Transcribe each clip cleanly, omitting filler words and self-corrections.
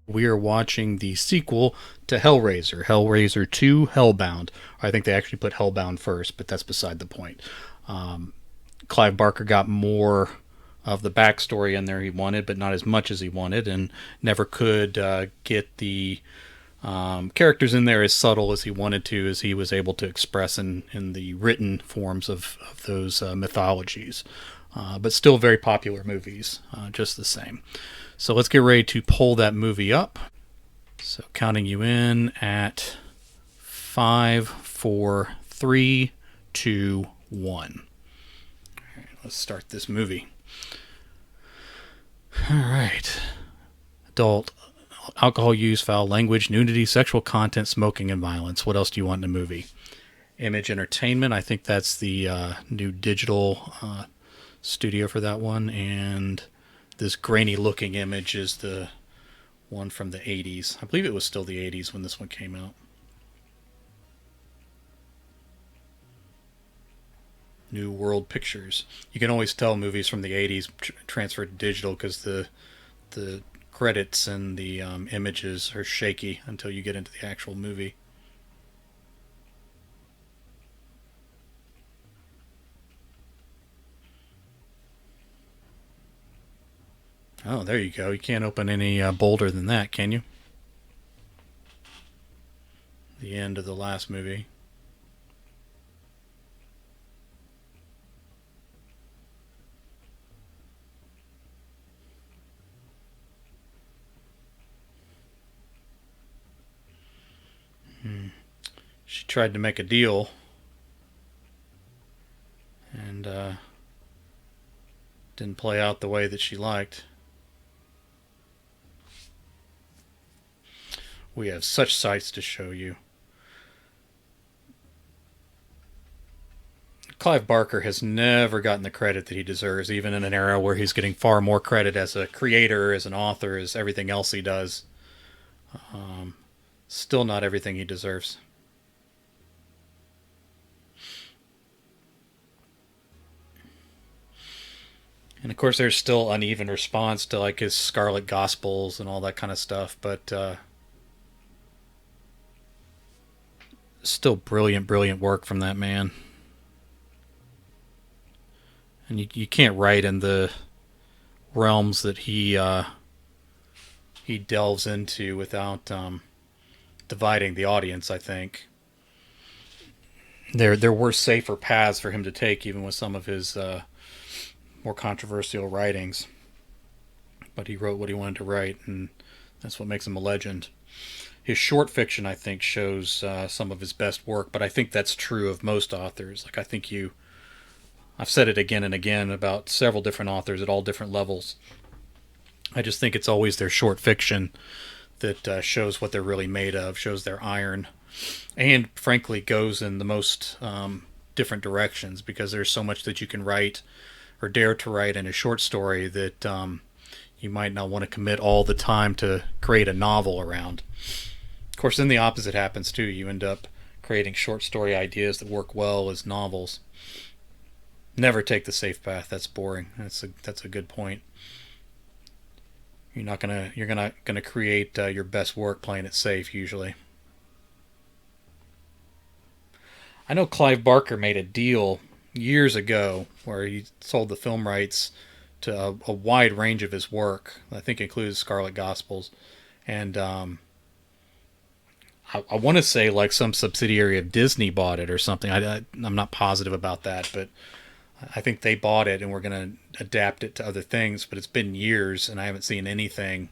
We are watching the sequel to Hellraiser, Hellraiser 2 Hellbound. I think they actually put Hellbound first, but that's beside the point. Clive Barker got more of the backstory in there he wanted, but not as much as he wanted, and never could get the characters in there as subtle as he wanted to, as he was able to express in the written forms of those mythologies. But still very popular movies, just the same. So let's get ready to pull that movie up. So counting you in at 5, 4, 3, 2, 1. All right, let's start this movie. All right. Adult alcohol use, foul language, nudity, sexual content, smoking, and violence. What else do you want in a movie? Image Entertainment. I think that's the new digital studio for that one. And this grainy looking image is the one from the 80s. I believe it was still the 80s when this one came out. New World Pictures. You can always tell movies from the 80s transferred to digital because the credits and the images are shaky until you get into the actual movie. Oh, there you go. You can't open any bolder than that, can you? The end of the last movie. She tried to make a deal and didn't play out the way that she liked. We have such sights to show you. Clive Barker has never gotten the credit that he deserves, even in an era where he's getting far more credit as a creator, as an author, as everything else he does. Still not everything he deserves. And of course, there's still uneven response to like his Scarlet Gospels and all that kind of stuff, but still brilliant, brilliant work from that man. And you can't write in the realms that he delves into without dividing the audience. I think there were safer paths for him to take, even with some of his more controversial writings. But he wrote what he wanted to write, and that's what makes him a legend. His short fiction, I think, shows some of his best work, but I think that's true of most authors. Like, I think I've said it again and again about several different authors at all different levels. I just think it's always their short fiction that shows what they're really made of, shows their iron, and frankly goes in the most different directions, because there's so much that you can write or dare to write in a short story that you might not want to commit all the time to create a novel around. Of course, then the opposite happens too. You end up creating short story ideas that work well as novels. Never take the safe path. That's boring. That's a good point. You're not gonna create your best work playing it safe usually. I know Clive Barker made a deal years ago where he sold the film rights to a wide range of his work. I think includes Scarlet Gospels, and I want to say like some subsidiary of Disney bought it or something. I'm not positive about that, but I think they bought it and we're going to adapt it to other things. But it's been years and I haven't seen anything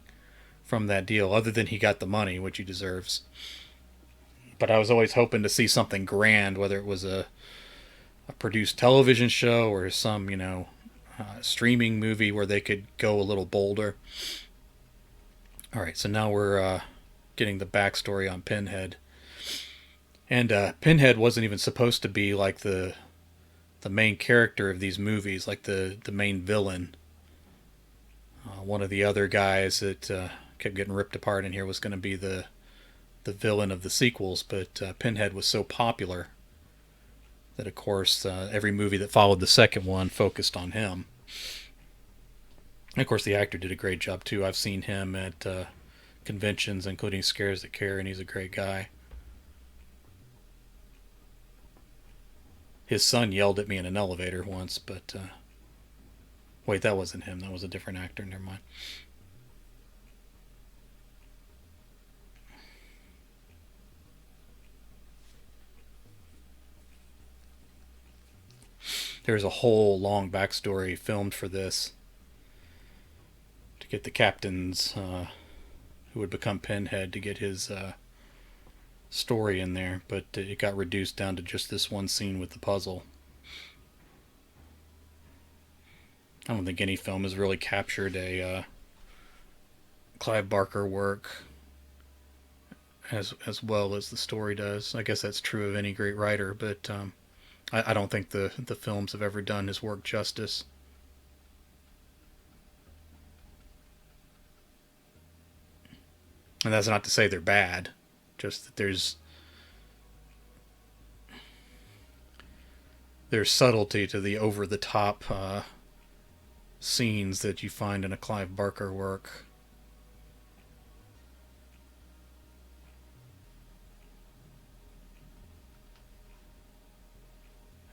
from that deal other than he got the money, which he deserves. But I was always hoping to see something grand, whether it was a produced television show or some, streaming movie where they could go a little bolder. All right, so now we're getting the backstory on Pinhead. And Pinhead wasn't even supposed to be like the main character of these movies, like the main villain. One of the other guys that kept getting ripped apart in here was going to be the villain of the sequels, but Pinhead was so popular that, of course, every movie that followed the second one focused on him. And of course, the actor did a great job too. I've seen him at conventions, including Scares That Care, and he's a great guy. His son yelled at me in an elevator once, but wait, that wasn't him. That was a different actor. Never mind. There's a whole long backstory filmed for this to get the captains who would become Pinhead to get his story in there, but it got reduced down to just this one scene with the puzzle. I don't think any film has really captured a Clive Barker work as well as the story does. I guess that's true of any great writer, but I don't think the films have ever done his work justice. And that's not to say they're bad, just that there's subtlety to the over the top scenes that you find in a Clive Barker work.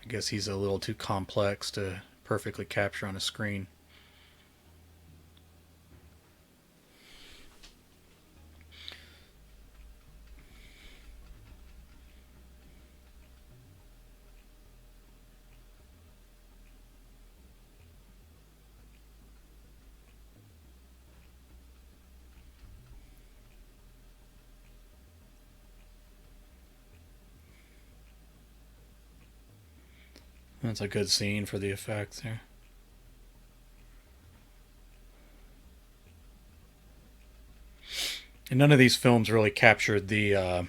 I guess he's a little too complex to perfectly capture on a screen. That's a good scene for the effects there. And none of these films really captured the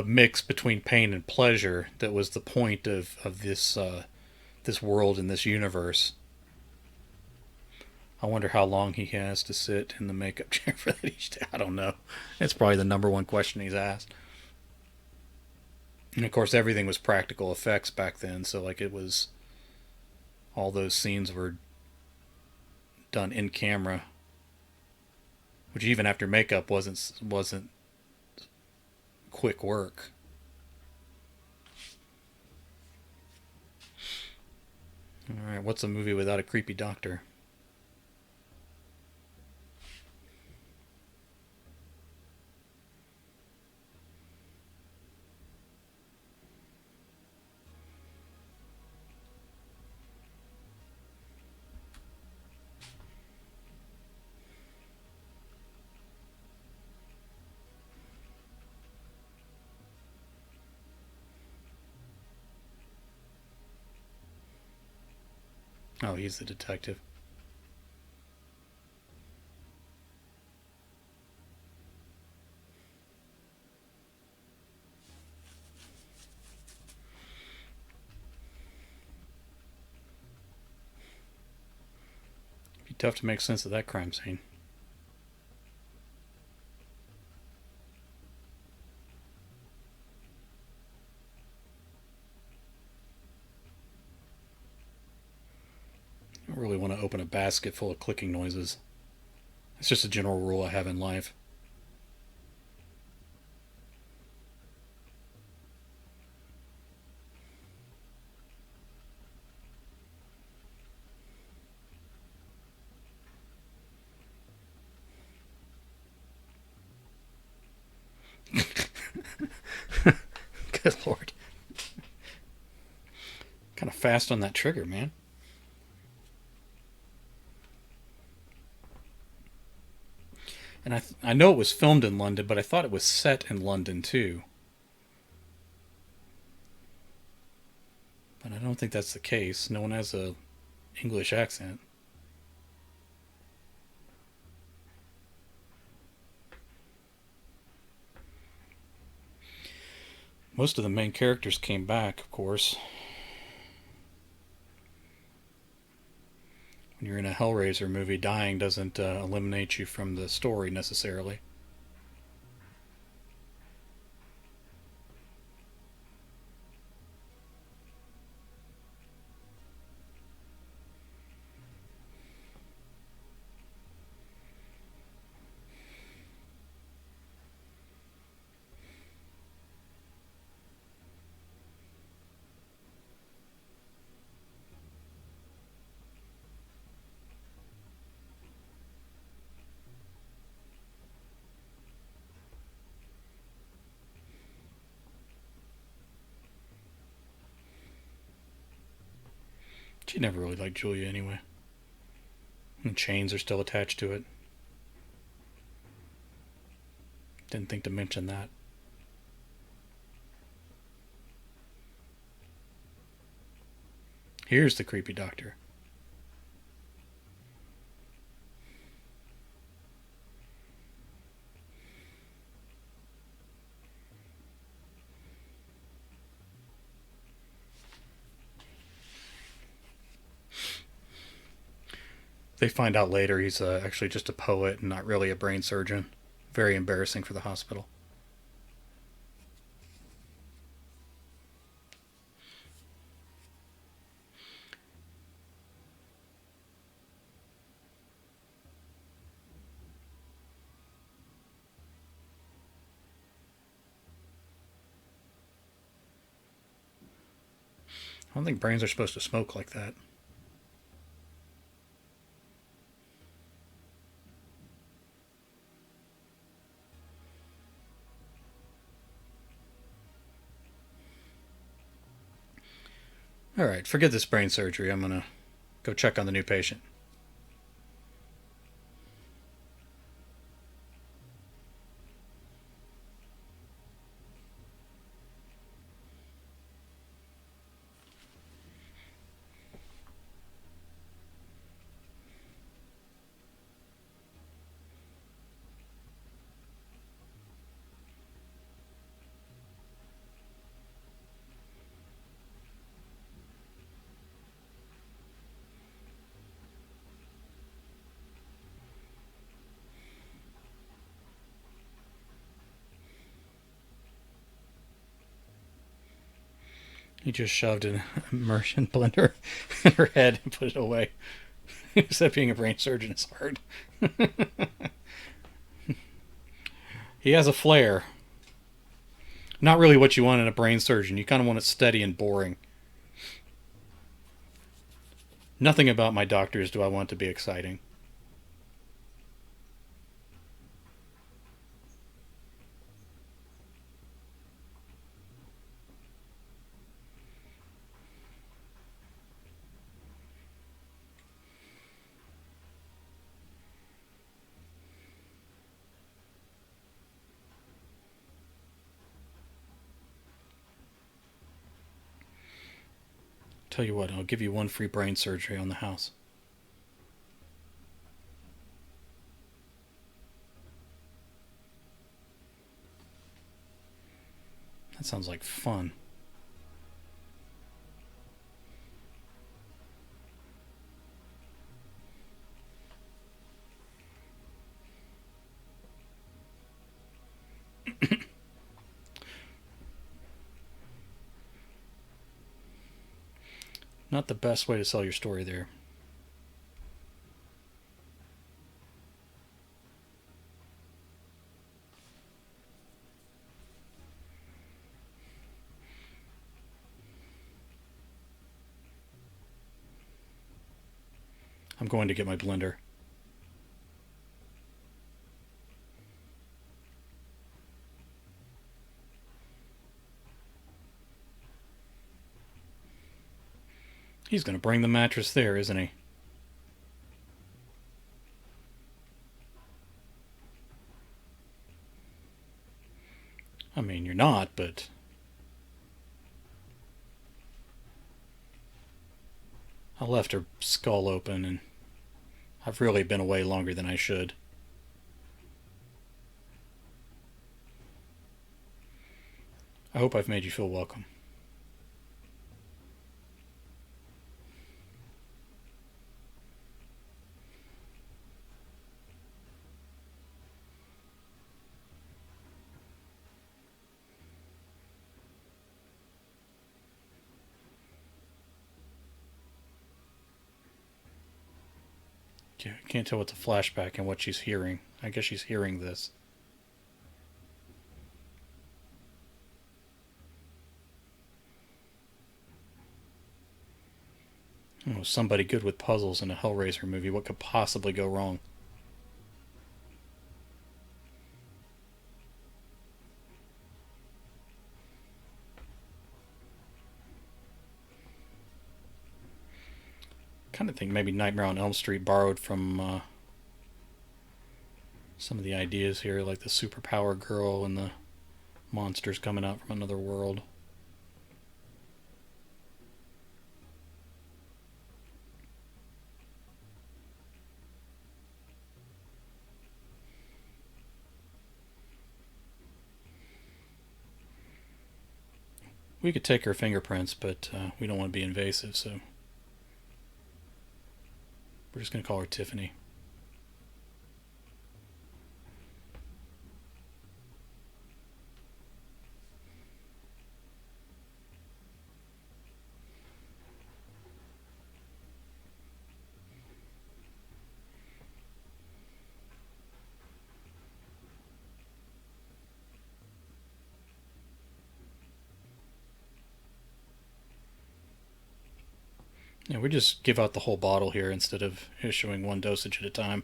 mix between pain and pleasure that was the point of this world and this universe. I wonder how long he has to sit in the makeup chair for that each day. I don't know. It's probably the number one question he's asked. And of course, everything was practical effects back then, so like it was all those scenes were done in camera, which even after makeup wasn't quick work. All right, what's a movie without a creepy doctor? Oh, he's the detective. It'd be tough to make sense of that crime scene. I don't really want to open a basket full of clicking noises. It's just a general rule I have in life. Good lord. Kind of fast on that trigger, man. And I know it was filmed in London, but I thought it was set in London too. But I don't think that's the case. No one has a English accent. Most of the main characters came back, of course. When you're in a Hellraiser movie, dying doesn't eliminate you from the story necessarily. She never really liked Julia anyway. And chains are still attached to it. Didn't think to mention that. Here's the creepy doctor. They find out later he's actually just a poet and not really a brain surgeon. Very embarrassing for the hospital. I don't think brains are supposed to smoke like that. All right, forget this brain surgery. I'm going to go check on the new patient. He just shoved an immersion blender in her head and put it away. He said being a brain surgeon is hard. He has a flair. Not really what you want in a brain surgeon. You kind of want it steady and boring. Nothing about my doctors do I want to be exciting. Tell you what, I'll give you one free brain surgery on the house. That sounds like fun. Not the best way to sell your story there. I'm going to get my blender. He's going to bring the mattress there, isn't he? I mean, you're not, but... I left her skull open, and I've really been away longer than I should. I hope I've made you feel welcome. Yeah, I can't tell what's a flashback and what she's hearing. I guess she's hearing this. Oh, somebody good with puzzles in a Hellraiser movie. What could possibly go wrong? Kind of think maybe Nightmare on Elm Street borrowed from some of the ideas here, like the superpower girl and the monsters coming out from another world. We could take her fingerprints, but we don't want to be invasive, so we're just going to call her Tiffany. Yeah, we just give out the whole bottle here instead of issuing one dosage at a time.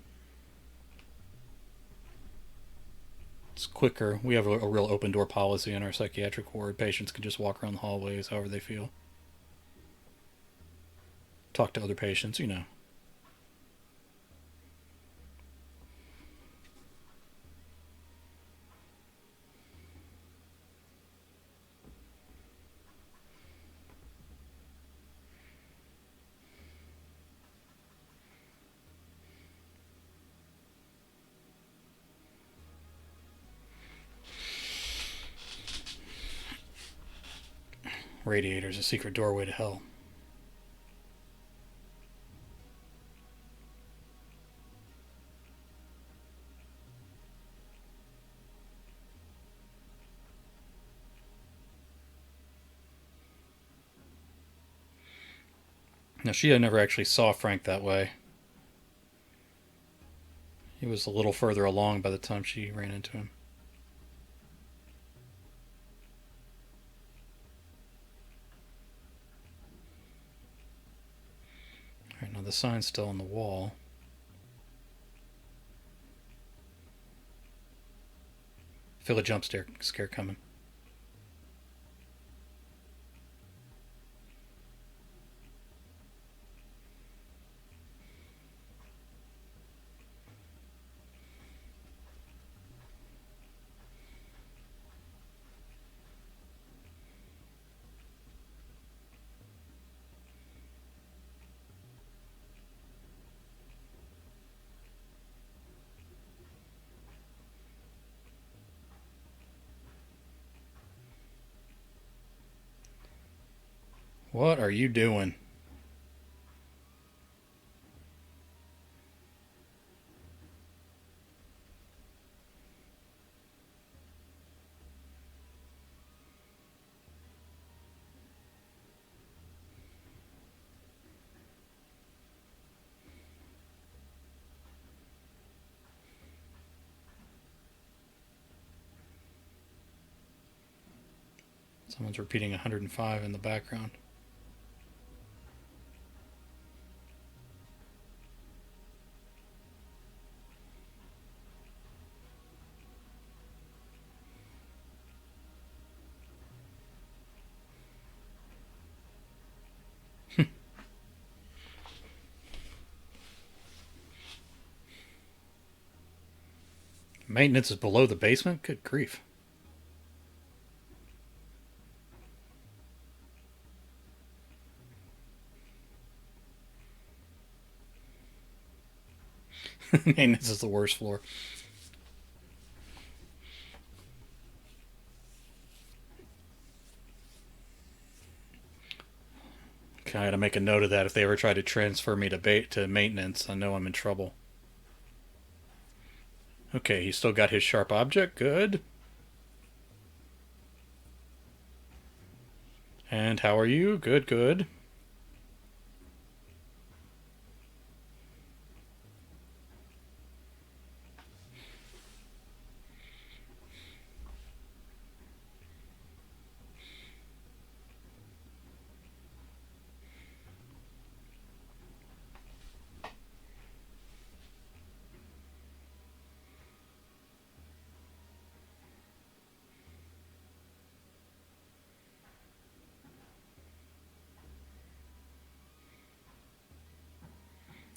It's quicker. We have a real open door policy in our psychiatric ward. Patients can just walk around the hallways however they feel. Talk to other patients, you know. Radiator's a secret doorway to hell. Now, she never actually saw Frank that way. He was a little further along by the time she ran into him. Alright, now the sign's still on the wall. Feel a jump scare coming. What are you doing? Someone's repeating 105 in the background. Maintenance is below the basement? Good grief. Maintenance is the worst floor. Okay, I gotta make a note of that. If they ever try to transfer me to maintenance, I know I'm in trouble. Okay, he's still got his sharp object. Good. And how are you? Good, good.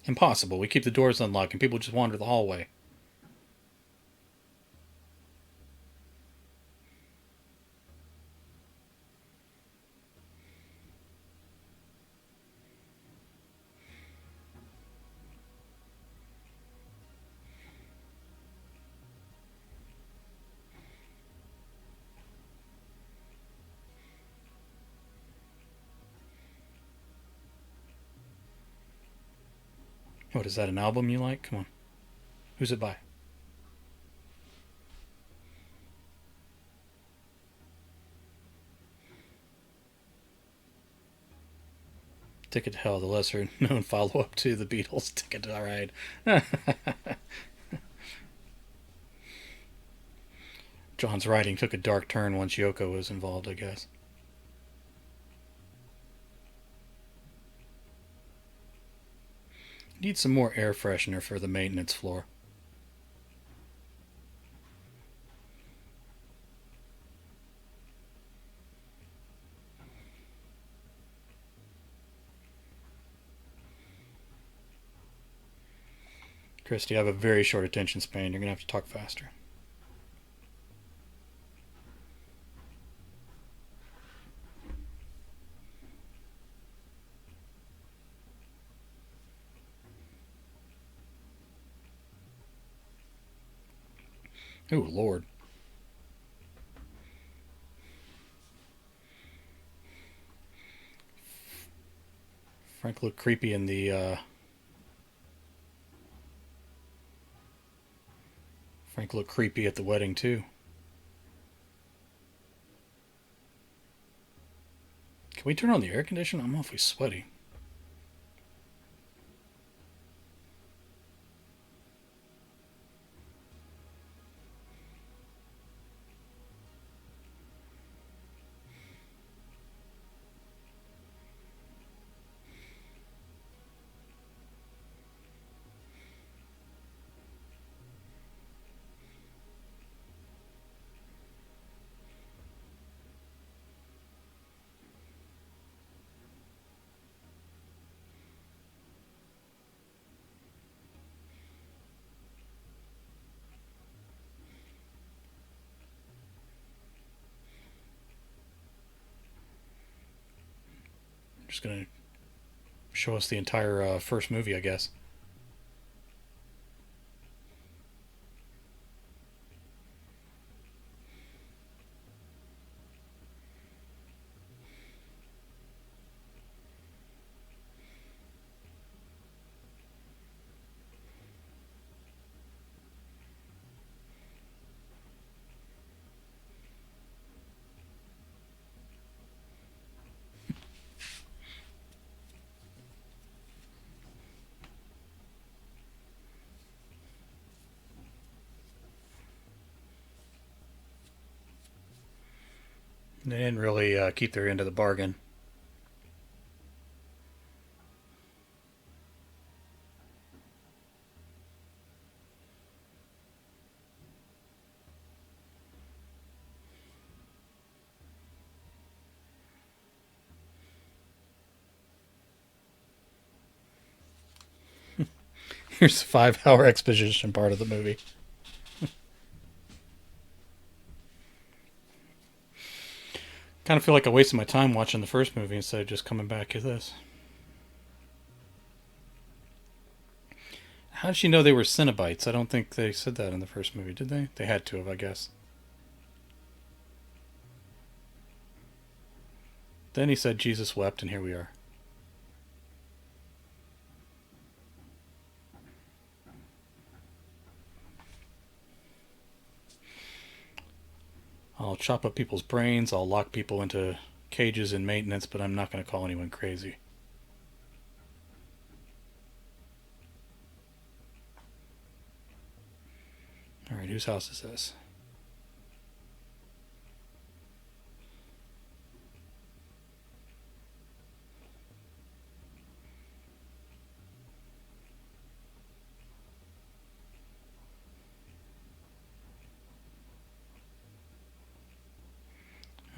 Impossible. We keep the doors unlocked and people just wander the hallway. What is that? An album you like? Come on. Who's it by? Ticket to Hell, the lesser known follow up to the Beatles' Ticket to Ride. John's writing took a dark turn once Yoko was involved, I guess. Need some more air freshener for the maintenance floor. Christy, I have a very short attention span. You're going to have to talk faster. Oh, Lord. Frank looked creepy in the. Frank looked creepy at the wedding, too. Can we turn on the air conditioner? I'm awfully sweaty. I'm just going to show us the entire first movie, I guess. They didn't really keep their end of the bargain. Here's the 5 hour exposition part of the movie. Kind of feel like I wasted my time watching the first movie instead of just coming back to this. How did she know they were Cenobites? I don't think they said that in the first movie, did they? They had to have, I guess. Then he said Jesus wept, and here we are. I'll chop up people's brains, I'll lock people into cages in maintenance, but I'm not going to call anyone crazy. Alright, whose house is this?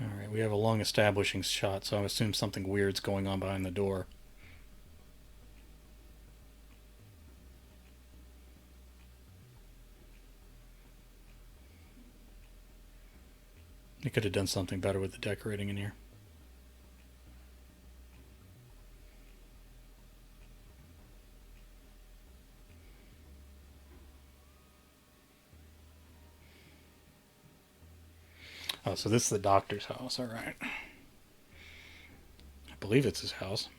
Alright, we have a long establishing shot, so I assume something weird's going on behind the door. You could have done something better with the decorating in here. Oh, so this is the doctor's house. All right. I believe it's his house.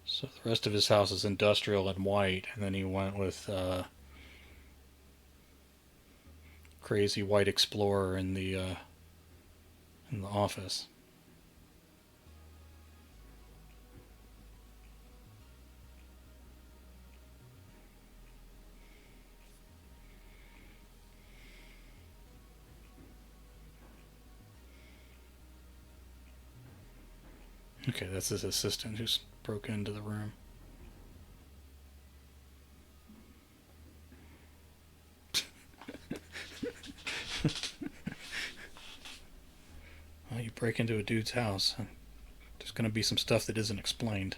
So the rest of his house is industrial and white, and then he went with crazy white explorer in the office. Okay, that's his assistant who's broke into the room. Well, you break into a dude's house. There's going to be some stuff that isn't explained.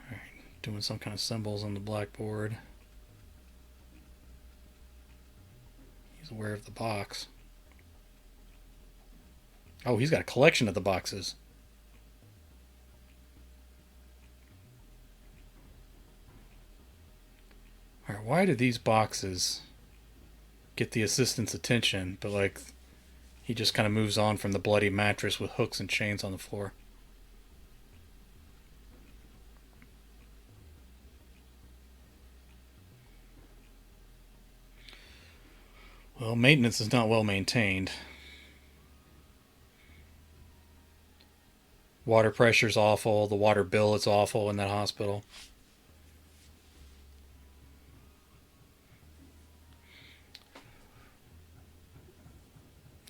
Alright, doing some kind of symbols on the blackboard. He's aware of the box. Oh, he's got a collection of the boxes. Alright, why do these boxes get the assistant's attention, but like he just kind of moves on from the bloody mattress with hooks and chains on the floor? Well, maintenance is not well maintained. Water pressure's awful. The water bill is awful in that hospital.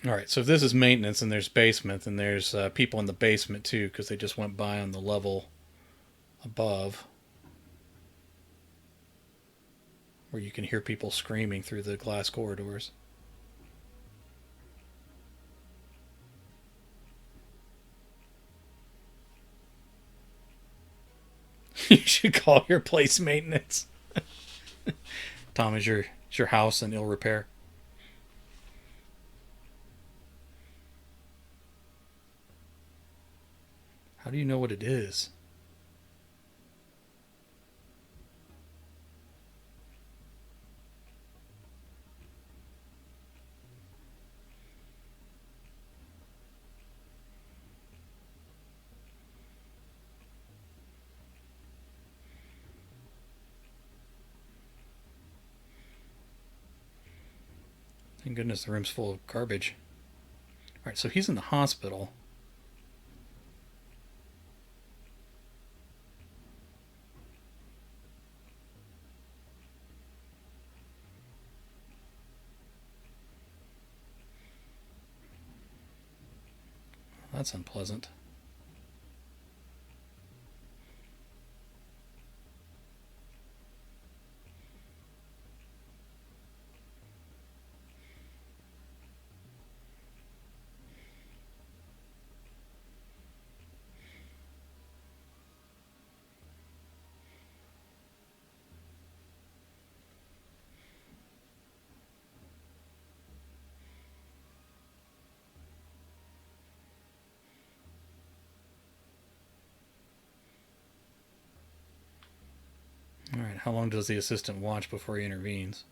All right, so if this is maintenance and there's basement, then there's people in the basement too, because they just went by on the level above, where you can hear people screaming through the glass corridors. You should call your place maintenance. Tom, is your house in ill repair? How do you know what it is? Thank goodness the room's full of garbage. Alright, so he's in the hospital. That's unpleasant. Alright, how long does the assistant watch before he intervenes?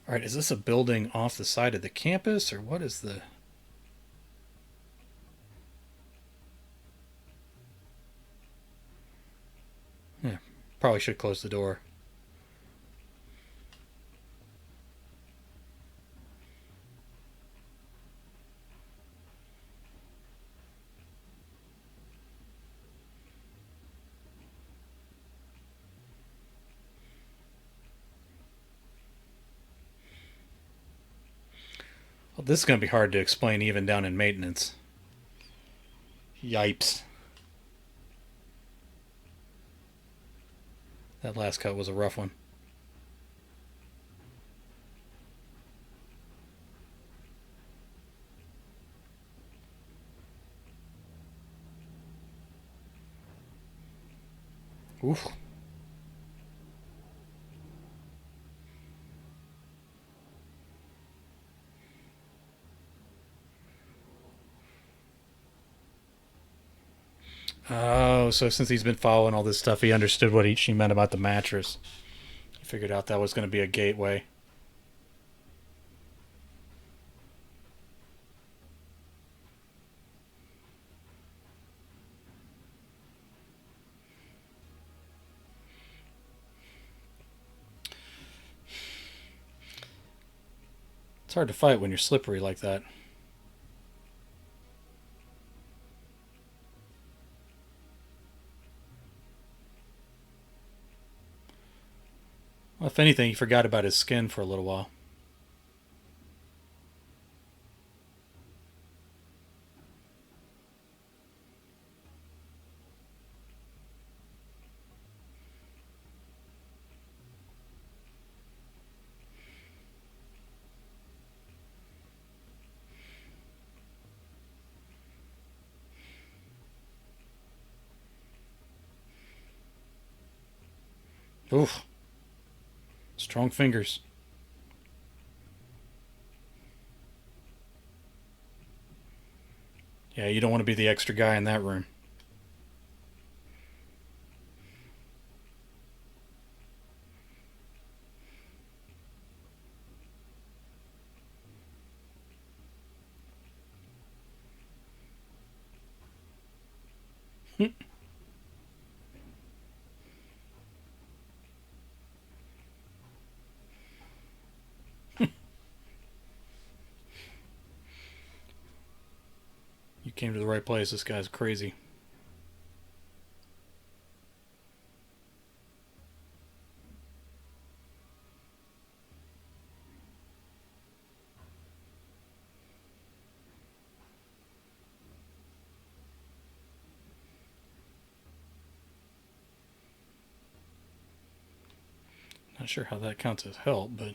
Alright, is this a building off the side of the campus, or what is the... Yeah, probably should close the door. Well, this is going to be hard to explain even down in maintenance. Yipes. That last cut was a rough one. Oof. Oh, so since he's been following all this stuff, he understood what she meant about the mattress. He figured out that was going to be a gateway. It's hard to fight when you're slippery like that. Well, if anything, he forgot about his skin for a little while. Oof. Strong fingers. Yeah, you don't want to be the extra guy in that room. You came to the right place. This guy's crazy. Not sure how that counts as help, but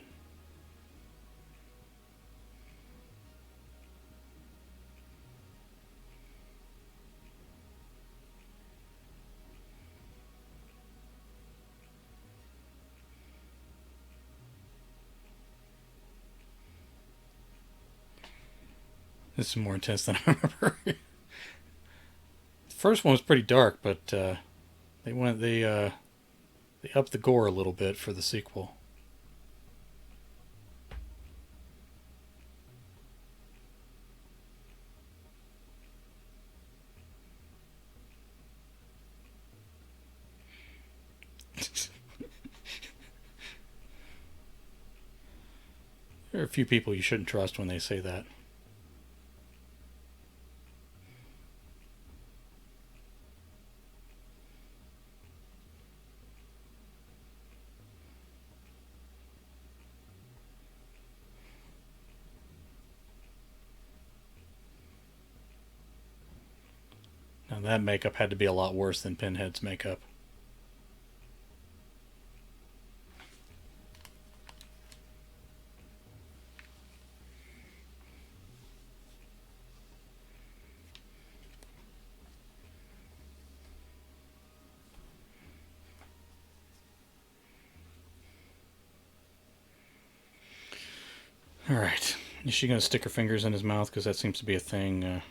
this is more intense than I remember. The first one was pretty dark, but they upped the gore a little bit for the sequel. There are a few people you shouldn't trust when they say that. Now that makeup had to be a lot worse than Pinhead's makeup. All right. Is she going to stick her fingers in his mouth? Because that seems to be a thing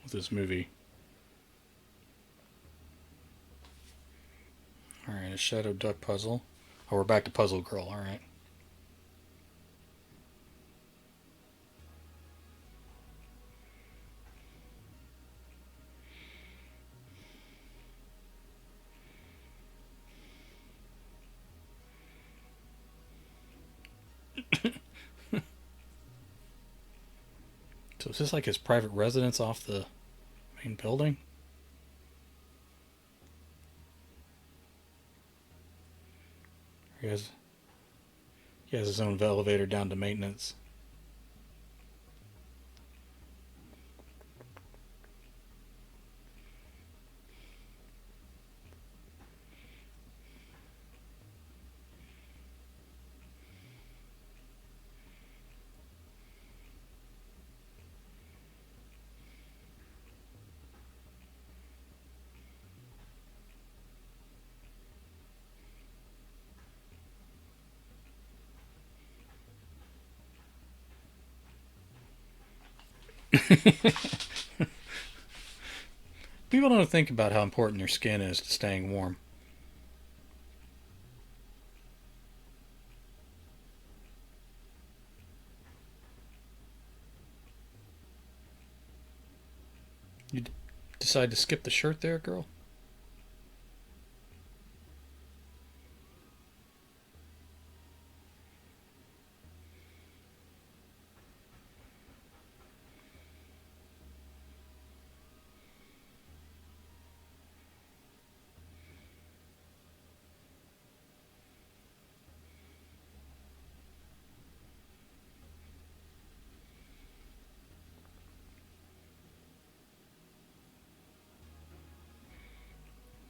with this movie. All right, a shadow duck puzzle. Oh, we're back to Puzzle Girl. All right. So is this like his private residence off the main building? He has, He has his own elevator down to maintenance. People don't think about how important their skin is to staying warm. You decide to skip the shirt there, girl?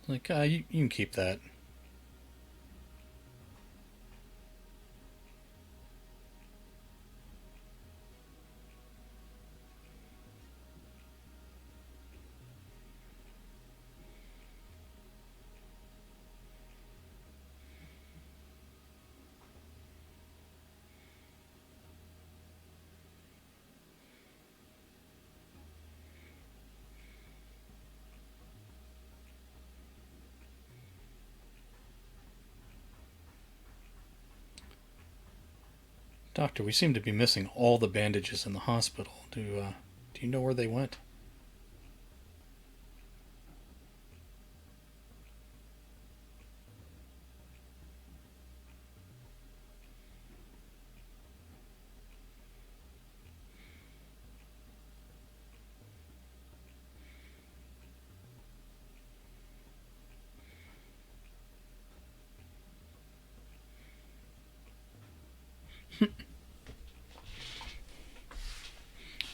Like, you can keep that. Doctor, we seem to be missing all the bandages in the hospital. Do you know where they went?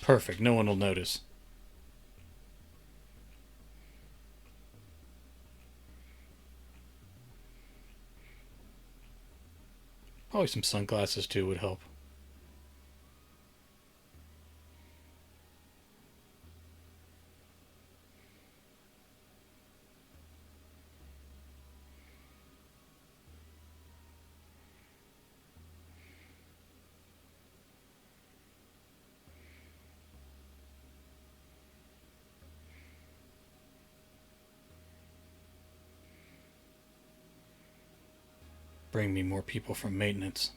Perfect. No one will notice. Probably some sunglasses too would help. Bring me more people from maintenance.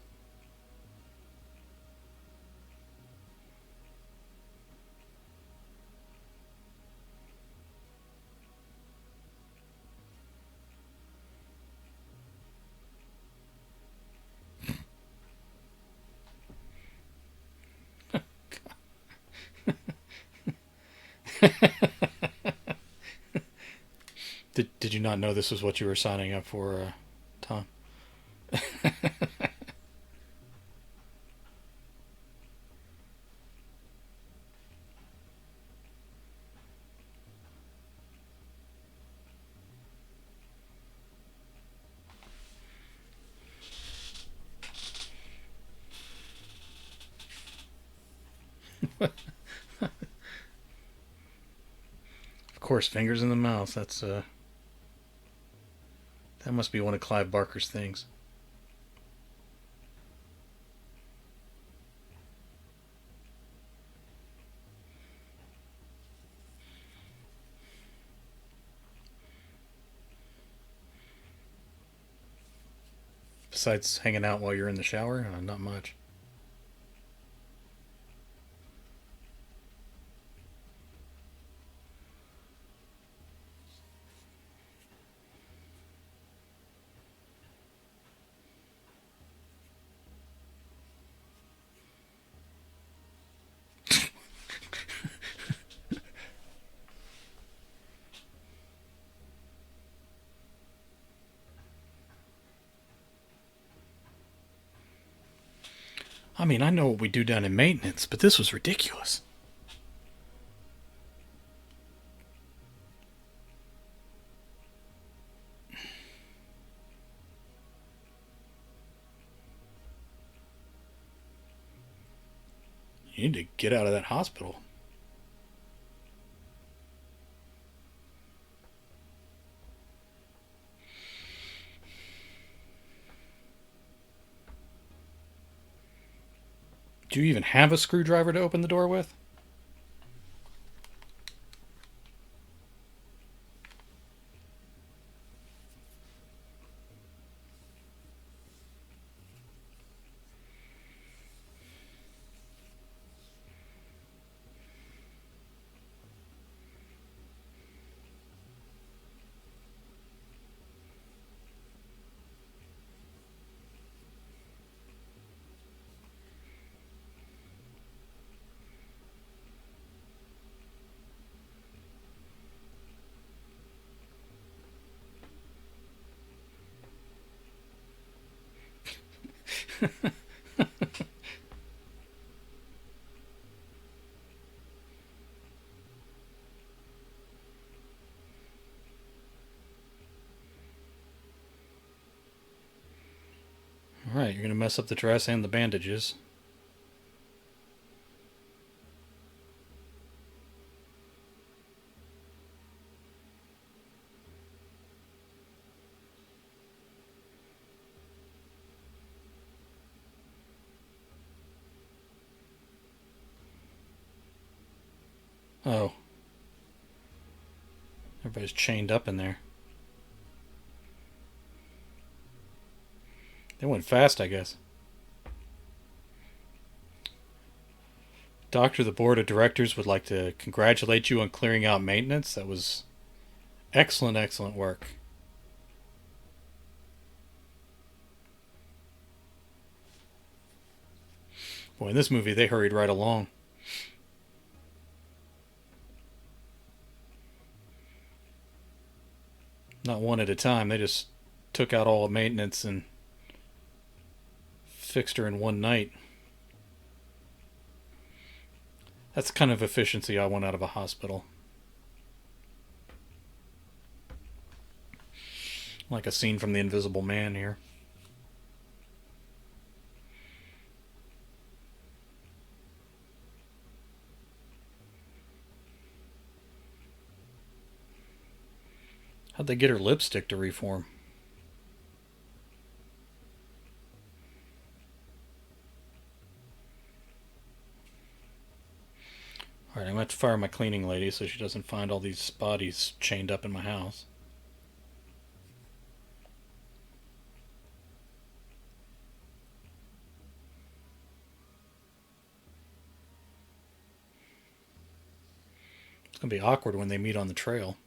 Did you not know this was what you were signing up for, Tom? Of course, fingers in the mouth. That must be one of Clive Barker's things. Besides hanging out while you're in the shower, not much. I mean, I know what we do down in maintenance, but this was ridiculous. You need to get out of that hospital. Do you even have a screwdriver to open the door with? Alright, you're going to mess up the dress and the bandages. Oh. Everybody's chained up in there. They went fast, I guess. Doctor, the board of directors would like to congratulate you on clearing out maintenance. That was excellent, excellent work. Boy, in this movie, they hurried right along. Not one at a time. They just took out all of maintenance and fixed her in one night. That's the kind of efficiency I want out of a hospital. Like a scene from The Invisible Man here. How'd they get her lipstick to reform? Alright, I'm going to have to fire my cleaning lady so she doesn't find all these bodies chained up in my house. It's going to be awkward when they meet on the trail.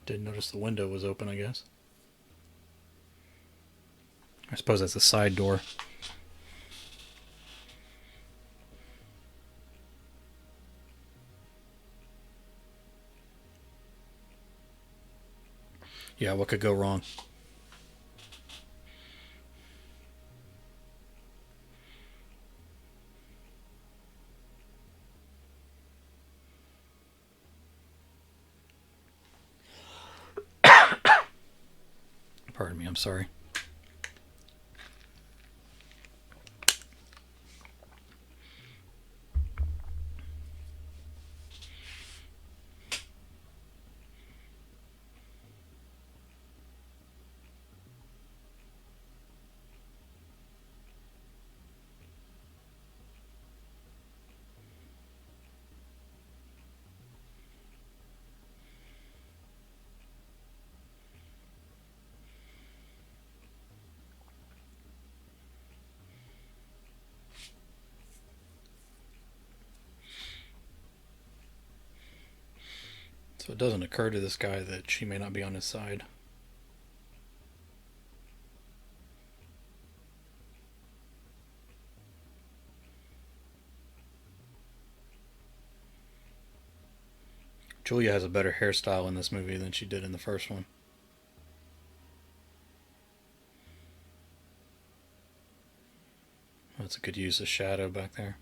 Didn't notice the window was open, I guess. I suppose that's a side door. Yeah, what could go wrong? Pardon me, I'm sorry. So it doesn't occur to this guy that she may not be on his side. Julia has a better hairstyle in this movie than she did in the first one. That's a good use of shadow back there.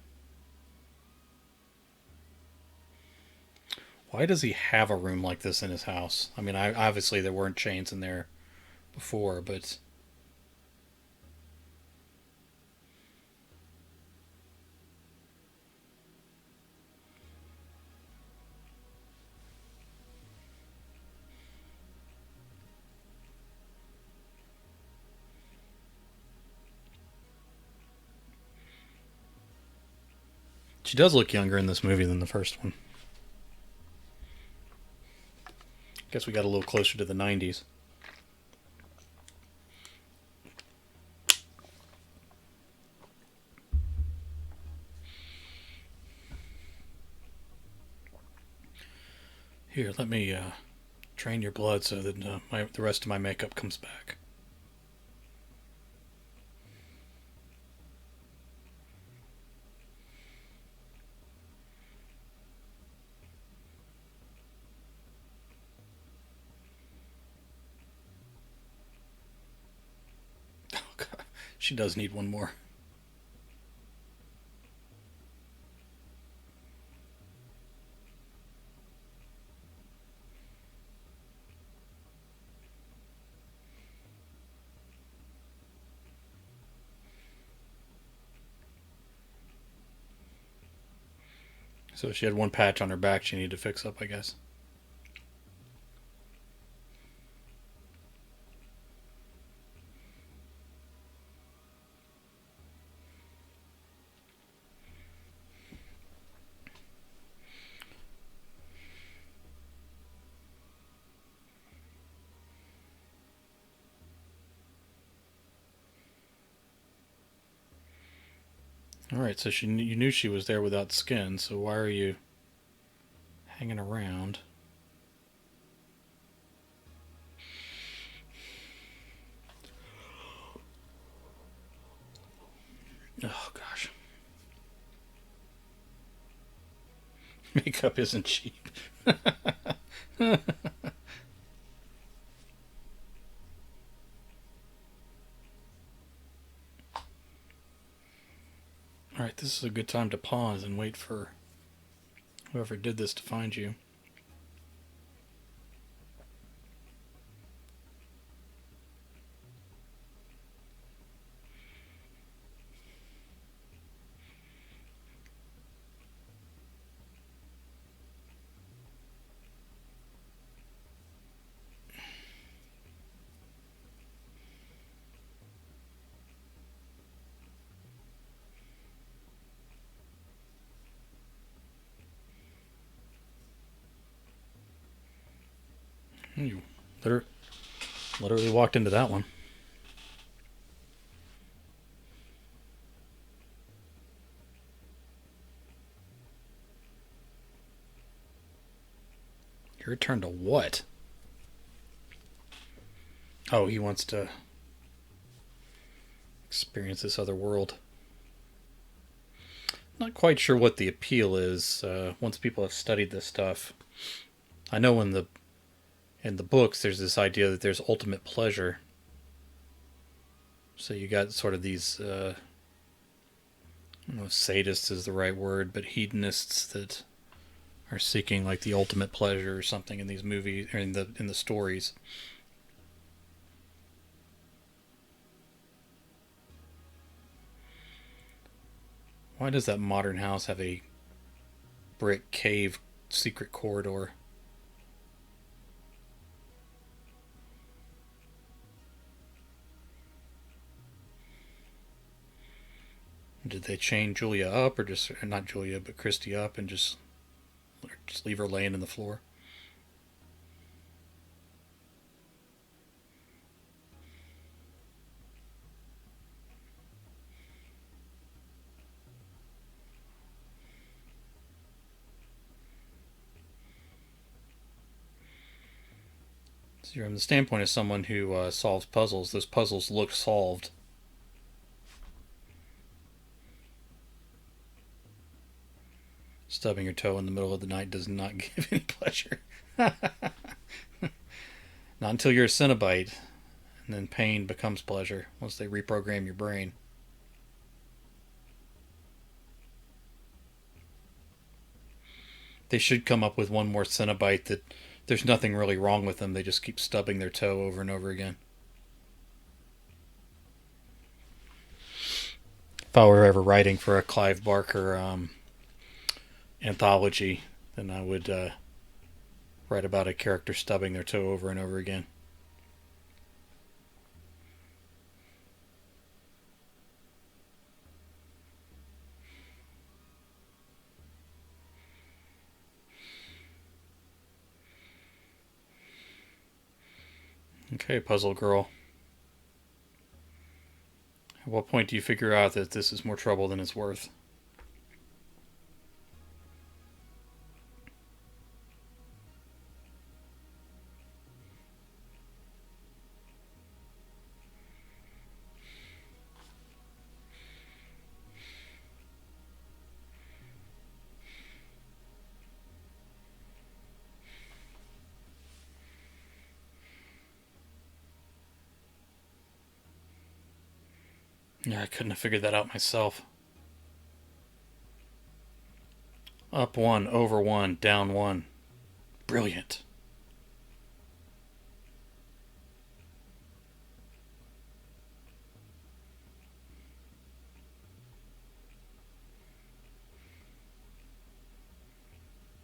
Why does he have a room like this in his house? I mean, obviously there weren't chains in there before, but she does look younger in this movie than the first one. Guess we got a little closer to the 90s. Here, let me drain your blood so that the rest of my makeup comes back. Oh, God. She does need one more. So she had one patch on her back she needed to fix up, I guess. All right, so you knew she was there without skin, so why are you hanging around? Oh, gosh. Makeup isn't cheap. All right, this is a good time to pause and wait for whoever did this to find you. You literally walked into that one. Your turn to what? Oh, he wants to experience this other world. Not quite sure what the appeal is. Once people have studied this stuff, I know in the books there's this idea that there's ultimate pleasure. So you got sort of these, I don't know if sadists is the right word, but hedonists that are seeking like the ultimate pleasure or something in these movies or in the stories. Why does that modern house have a brick cave secret corridor? Did they chain Julia up, or just or not Julia, but Christy up, and just leave her laying in the floor? So you're from the standpoint of someone who solves puzzles. Those puzzles look solved. Stubbing your toe in the middle of the night does not give any pleasure. Not until you're a Cenobite, and then pain becomes pleasure once they reprogram your brain. They should come up with one more Cenobite that there's nothing really wrong with them. They just keep stubbing their toe over and over again. If I were ever writing for a Clive Barker anthology, then I would write about a character stubbing their toe over and over again. Okay, Puzzle Girl. At what point do you figure out that this is more trouble than it's worth? Yeah, I couldn't have figured that out myself. Up one, over one, down one. Brilliant.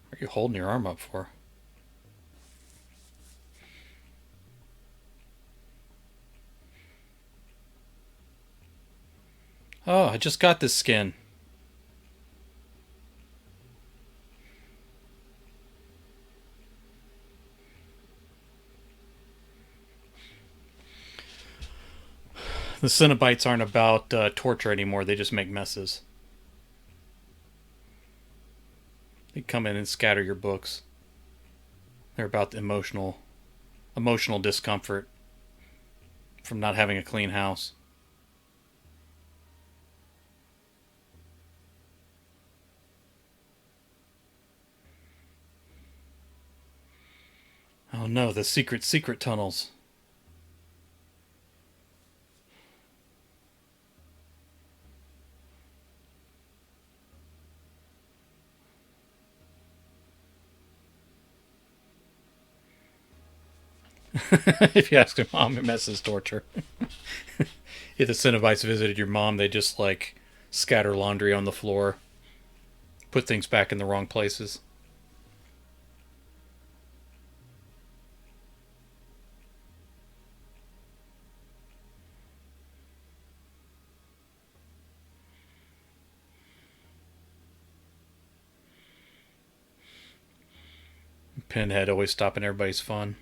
What are you holding your arm up for? Oh, I just got this skin. The Cenobites aren't about torture anymore. They just make messes. They come in and scatter your books. They're about the emotional discomfort from not having a clean house. Oh no, the secret tunnels. If you ask your mom, it messes torture. If the Cenobites visited your mom, they just like scatter laundry on the floor, put things back in the wrong places. Pinhead always stopping everybody's fun.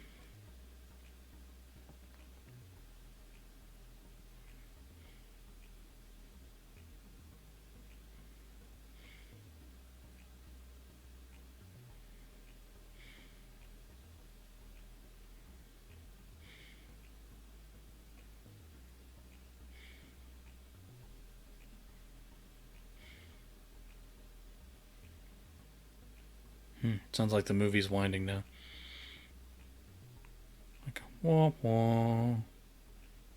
Sounds like the movie's winding now. Like, wah, wah,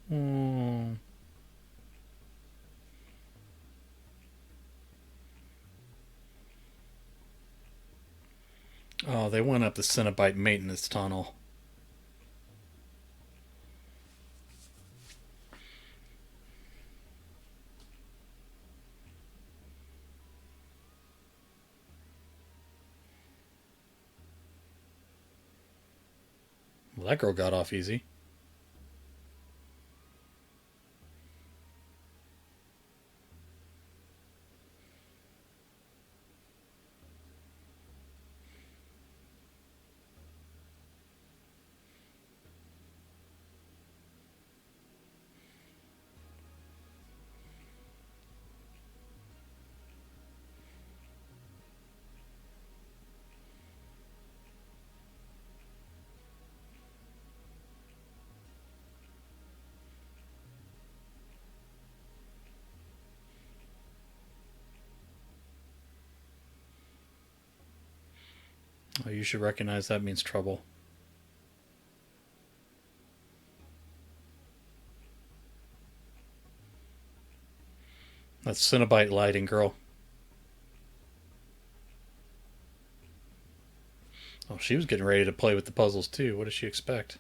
wah. Oh, they went up the Cenobite maintenance tunnel. Well, that girl got off easy. Oh, you should recognize that means trouble. That's Cinnabite lighting, girl. Oh, she was getting ready to play with the puzzles too. What does she expect?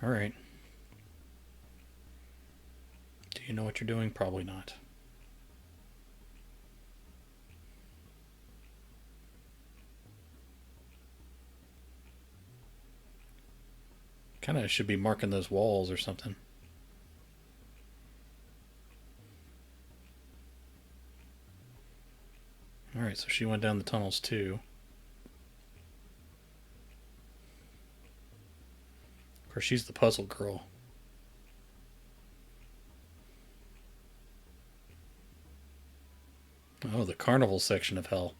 All right. Do you know what you're doing? Probably not. Kind of should be marking those walls or something. All right, so she went down the tunnels too. Of course, she's the puzzle girl. Oh, the carnival section of hell.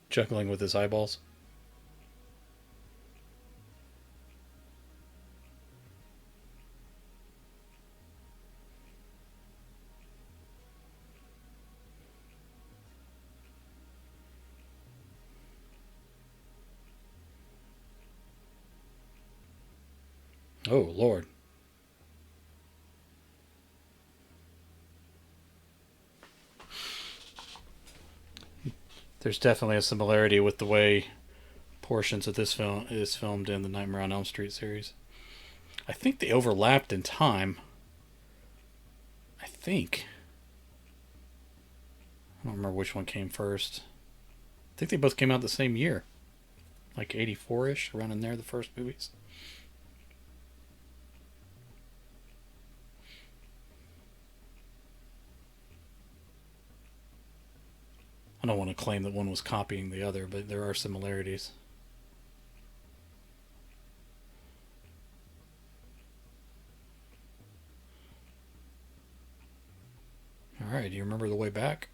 Juggling with his eyeballs. Oh, Lord. There's definitely a similarity with the way portions of this film is filmed in the Nightmare on Elm Street series. I think they overlapped in time. I think. I don't remember which one came first. I think they both came out the same year. Like 84 ish, around in there, the first movies. I don't want to claim that one was copying the other, but there are similarities. Alright, do you remember the way back?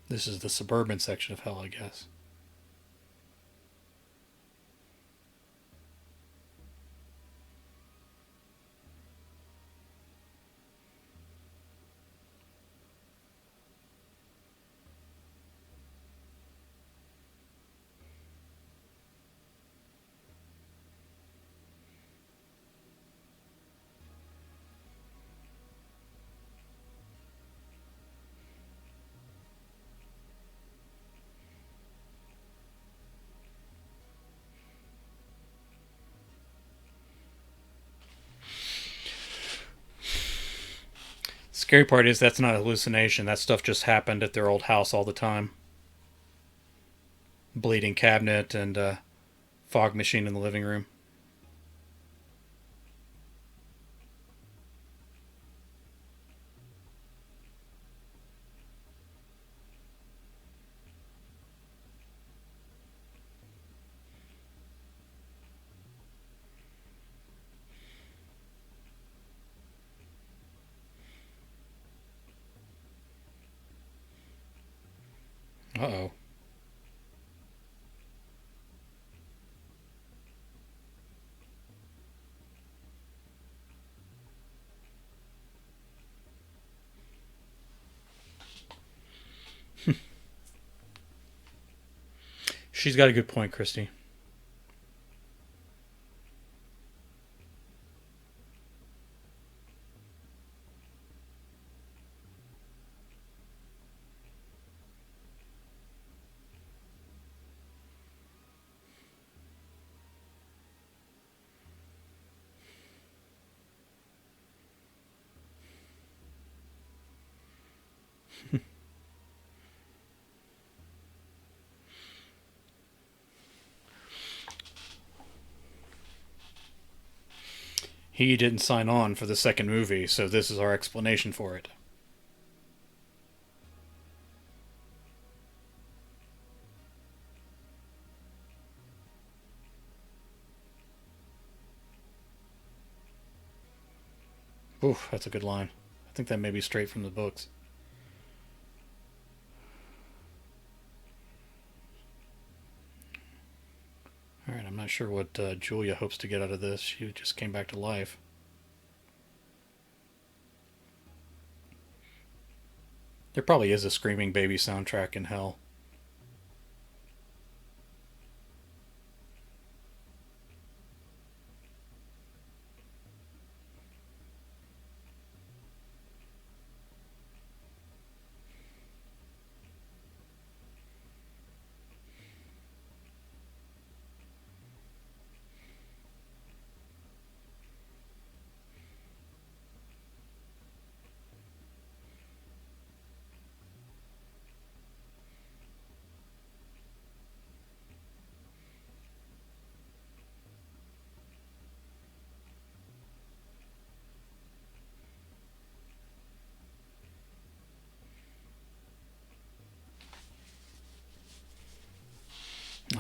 This is the suburban section of hell, I guess. Scary part is that's not a hallucination. That stuff just happened at their old house all the time. Bleeding cabinet and fog machine in the living room. Uh oh. She's got a good point, Christy. He didn't sign on for the second movie, so this is our explanation for it. Oof, that's a good line. I think that may be straight from the books. Alright, I'm not sure what Julia hopes to get out of this. She just came back to life. There probably is a Screaming Baby soundtrack in Hell.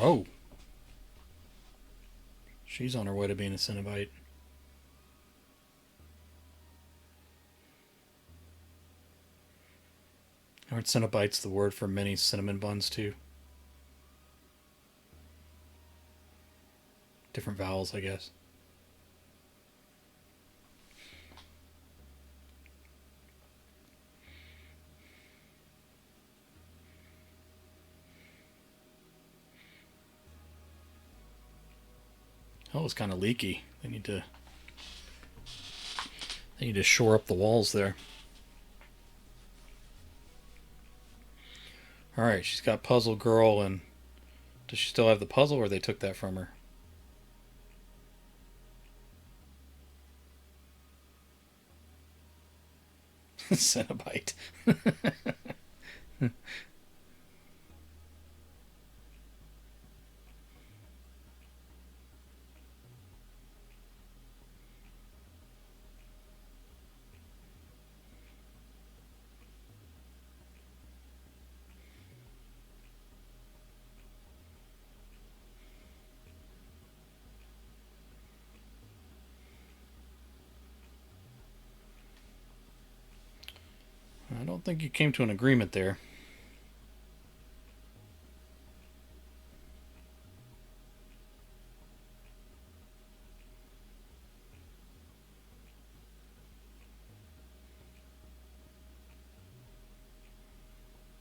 Oh, she's on her way to being a Cenobite. Aren't Cenobites the word for many cinnamon buns, too? Different vowels, I guess. Oh, it's kind of leaky. They need to shore up the walls there. All right, she's got Puzzle Girl, and does she still have the puzzle, or they took that from her? Cenobite. I don't think you came to an agreement there.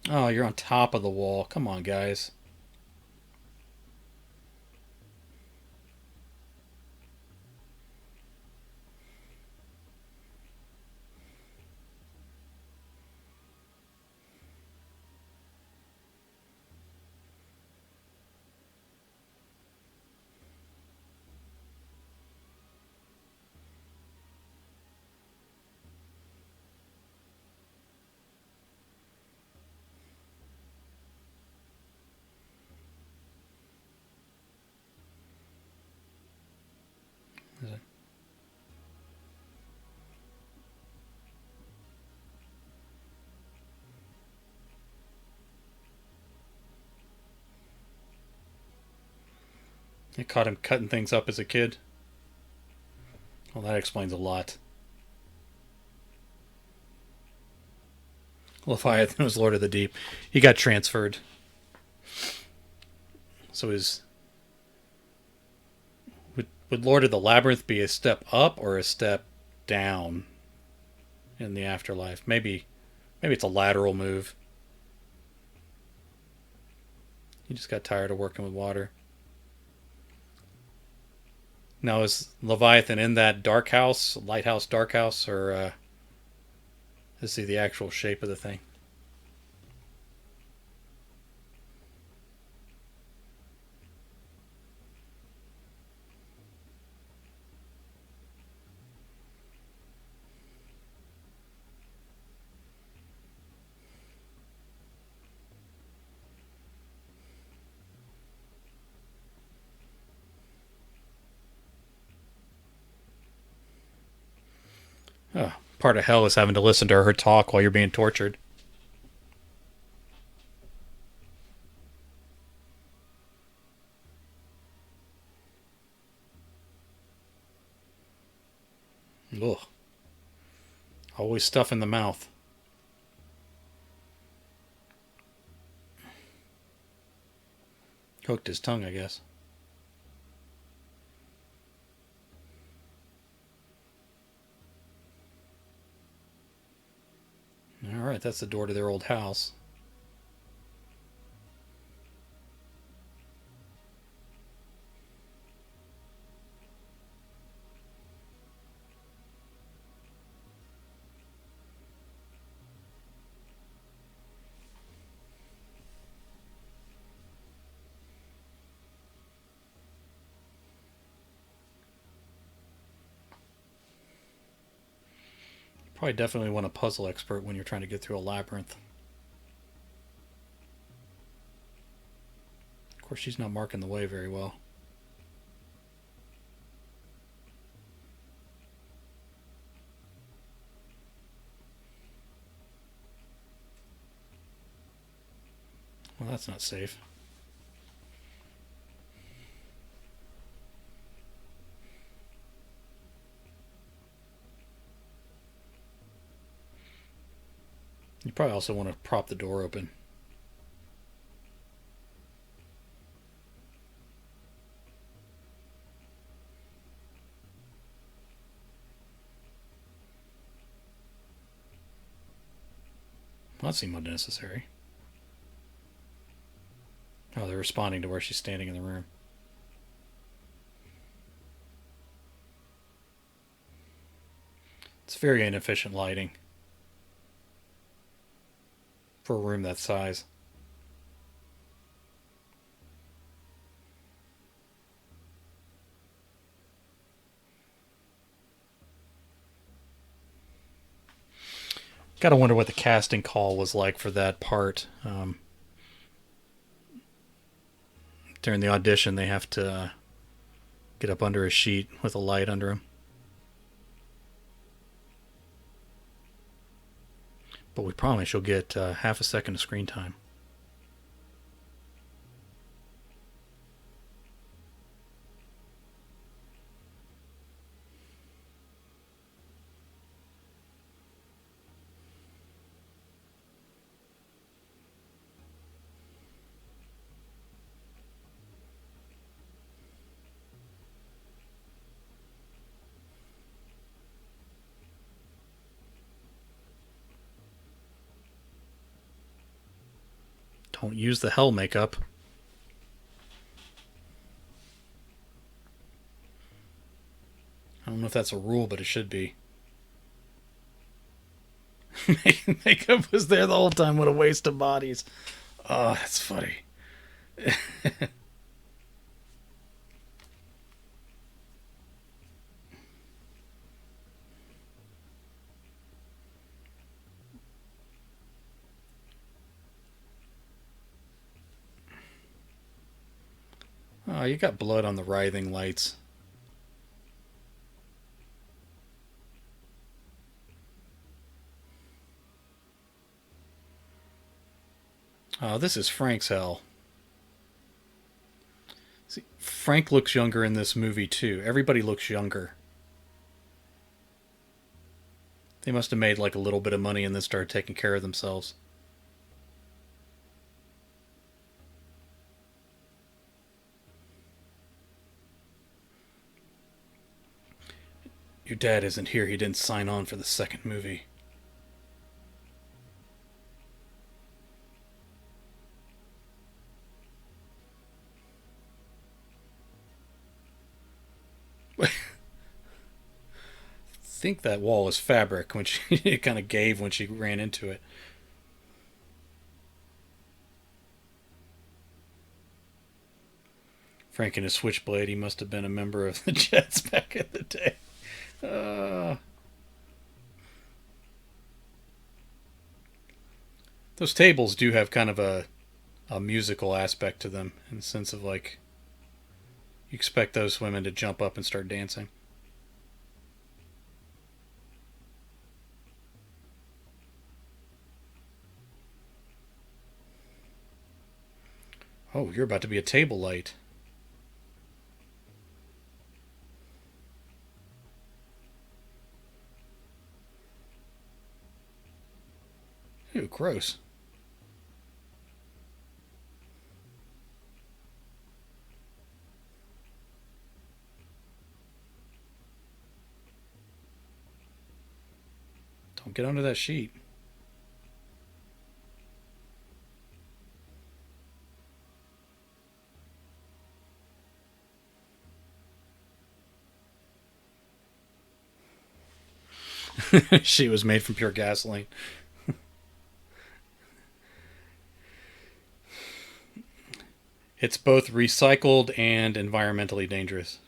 Oh, you're on top of the wall. Come on, guys. It caught him cutting things up as a kid. Well, that explains a lot. Leviathan was Lord of the Deep. He got transferred. So would Lord of the Labyrinth be a step up or a step down in the afterlife? Maybe it's a lateral move. He just got tired of working with water. Now is Leviathan in that dark house, lighthouse, dark house, or is he the actual shape of the thing? Oh, part of hell is having to listen to her talk while you're being tortured. Ugh. Always stuff in the mouth. Hooked his tongue, I guess. Alright, that's the door to their old house. Probably definitely want a puzzle expert when you're trying to get through a labyrinth. Of course, she's not marking the way very well. Well, that's not safe. You probably also want to prop the door open. Well, that seemed unnecessary. Oh, they're responding to where she's standing in the room. It's very inefficient lighting for a room that size. Gotta wonder what the casting call was like for that part. During the audition, they have to get up under a sheet with a light under him. But we promise she'll get half a second of screen time. Don't use the hell makeup. I don't know if that's a rule, but it should be. Makeup was there the whole time. What a waste of bodies. Oh, that's funny. Oh, you got blood on the writhing lights. Oh, this is Frank's hell. See, Frank looks younger in this movie too. Everybody looks younger. They must have made like a little bit of money and then started taking care of themselves. Your dad isn't here. He didn't sign on for the second movie. I think that wall is fabric when she it kind of gave when she ran into it. Frank and his switchblade. He must have been a member of the Jets back in the day. Uh, those tables do have kind of a musical aspect to them in the sense of like you expect those women to jump up and start dancing. Oh, you're about to be a table light. Ew, gross. Don't get under that sheet. She was made from pure gasoline. It's both recycled and environmentally dangerous.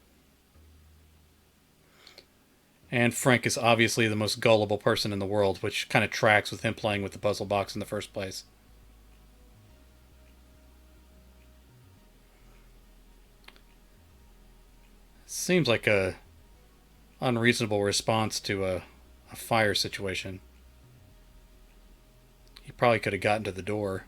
And Frank is obviously the most gullible person in the world, which kind of tracks with him playing with the puzzle box in the first place. Seems like a unreasonable response to a fire situation. He probably could have gotten to the door.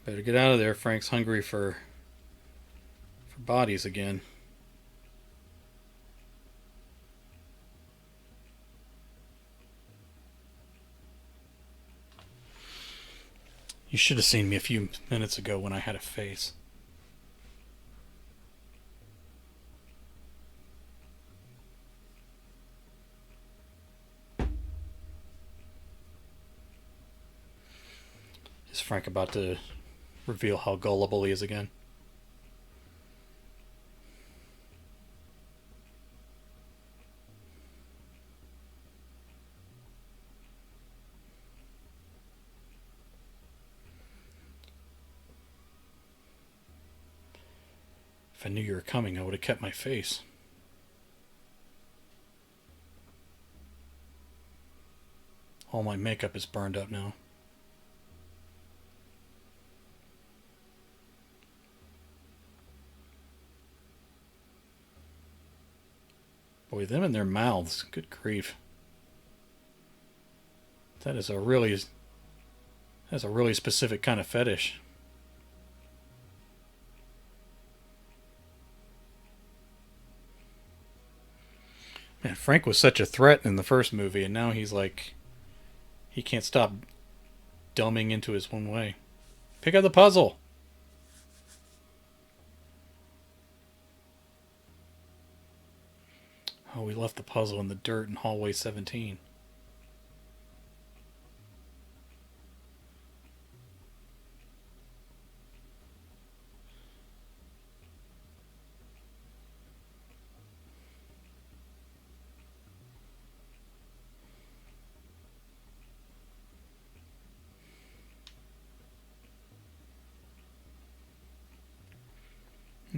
Better get out of there. Frank's hungry for bodies again. You should have seen me a few minutes ago when I had a face. Is Frank about to reveal how gullible he is again? If I knew you were coming, I would have kept my face. All my makeup is burned up now. Boy, them in their mouths. Good grief. That is a really That's a really specific kind of fetish. Man, Frank was such a threat in the first movie, and now he's like, he can't stop dumbing into his own way. Pick up the puzzle. Oh, we left the puzzle in the dirt in hallway 17.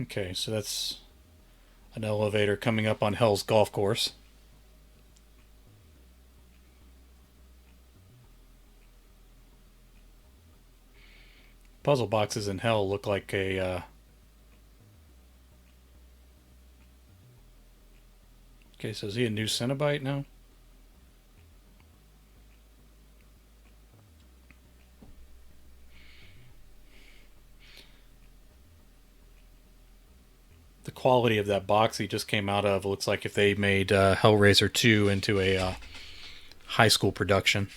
Okay, so that's an elevator coming up on Hell's golf course. Puzzle boxes in Hell look like a. Okay, so is he a new Cenobite now? The quality of that box he just came out of looks like if they made Hellraiser 2 into a high school production.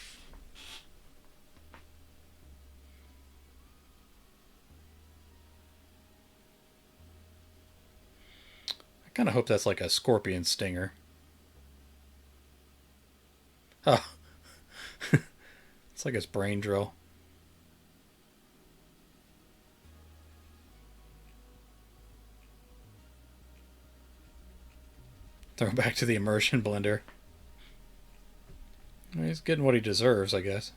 I kind of hope that's like a scorpion stinger. Oh, it's like his brain drill. Throw him back to the immersion blender. He's getting what he deserves, I guess.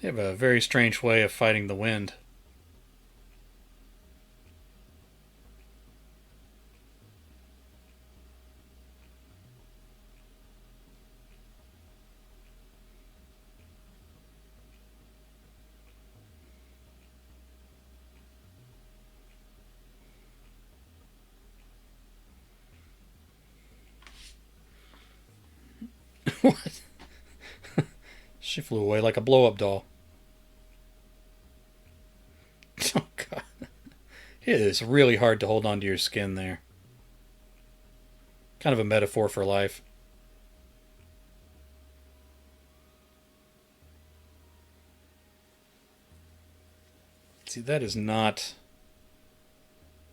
They have a very strange way of fighting the wind. What? She flew away like a blow up doll. Oh, God. It is really hard to hold onto your skin there. Kind of a metaphor for life. See, that is not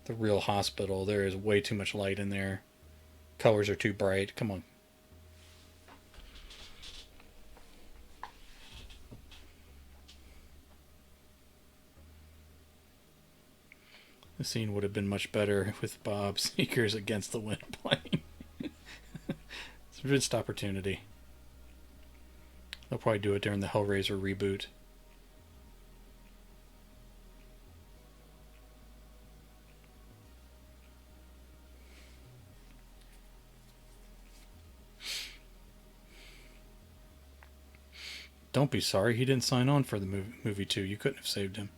the real hospital. There is way too much light in there. Colors are too bright. Come on. The scene would have been much better with Bob Sneakers against the wind playing. It's a missed opportunity. They'll probably do it during the Hellraiser reboot. Don't be sorry. He didn't sign on for the movie too. You couldn't have saved him.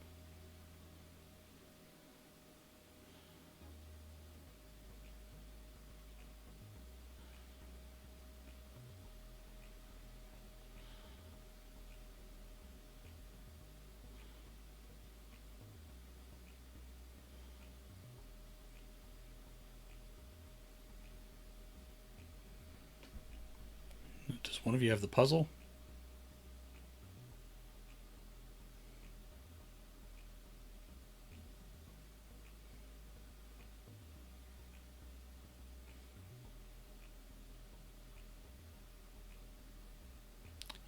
Does one of you have the puzzle?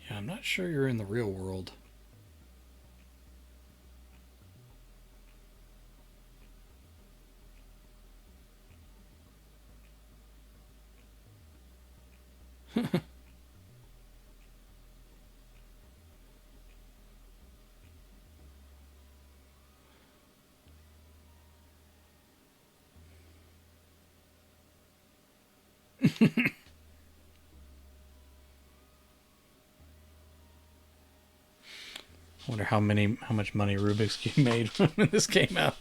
Yeah, I'm not sure you're in the real world. I wonder how much money Rubik's Cube made when this came out.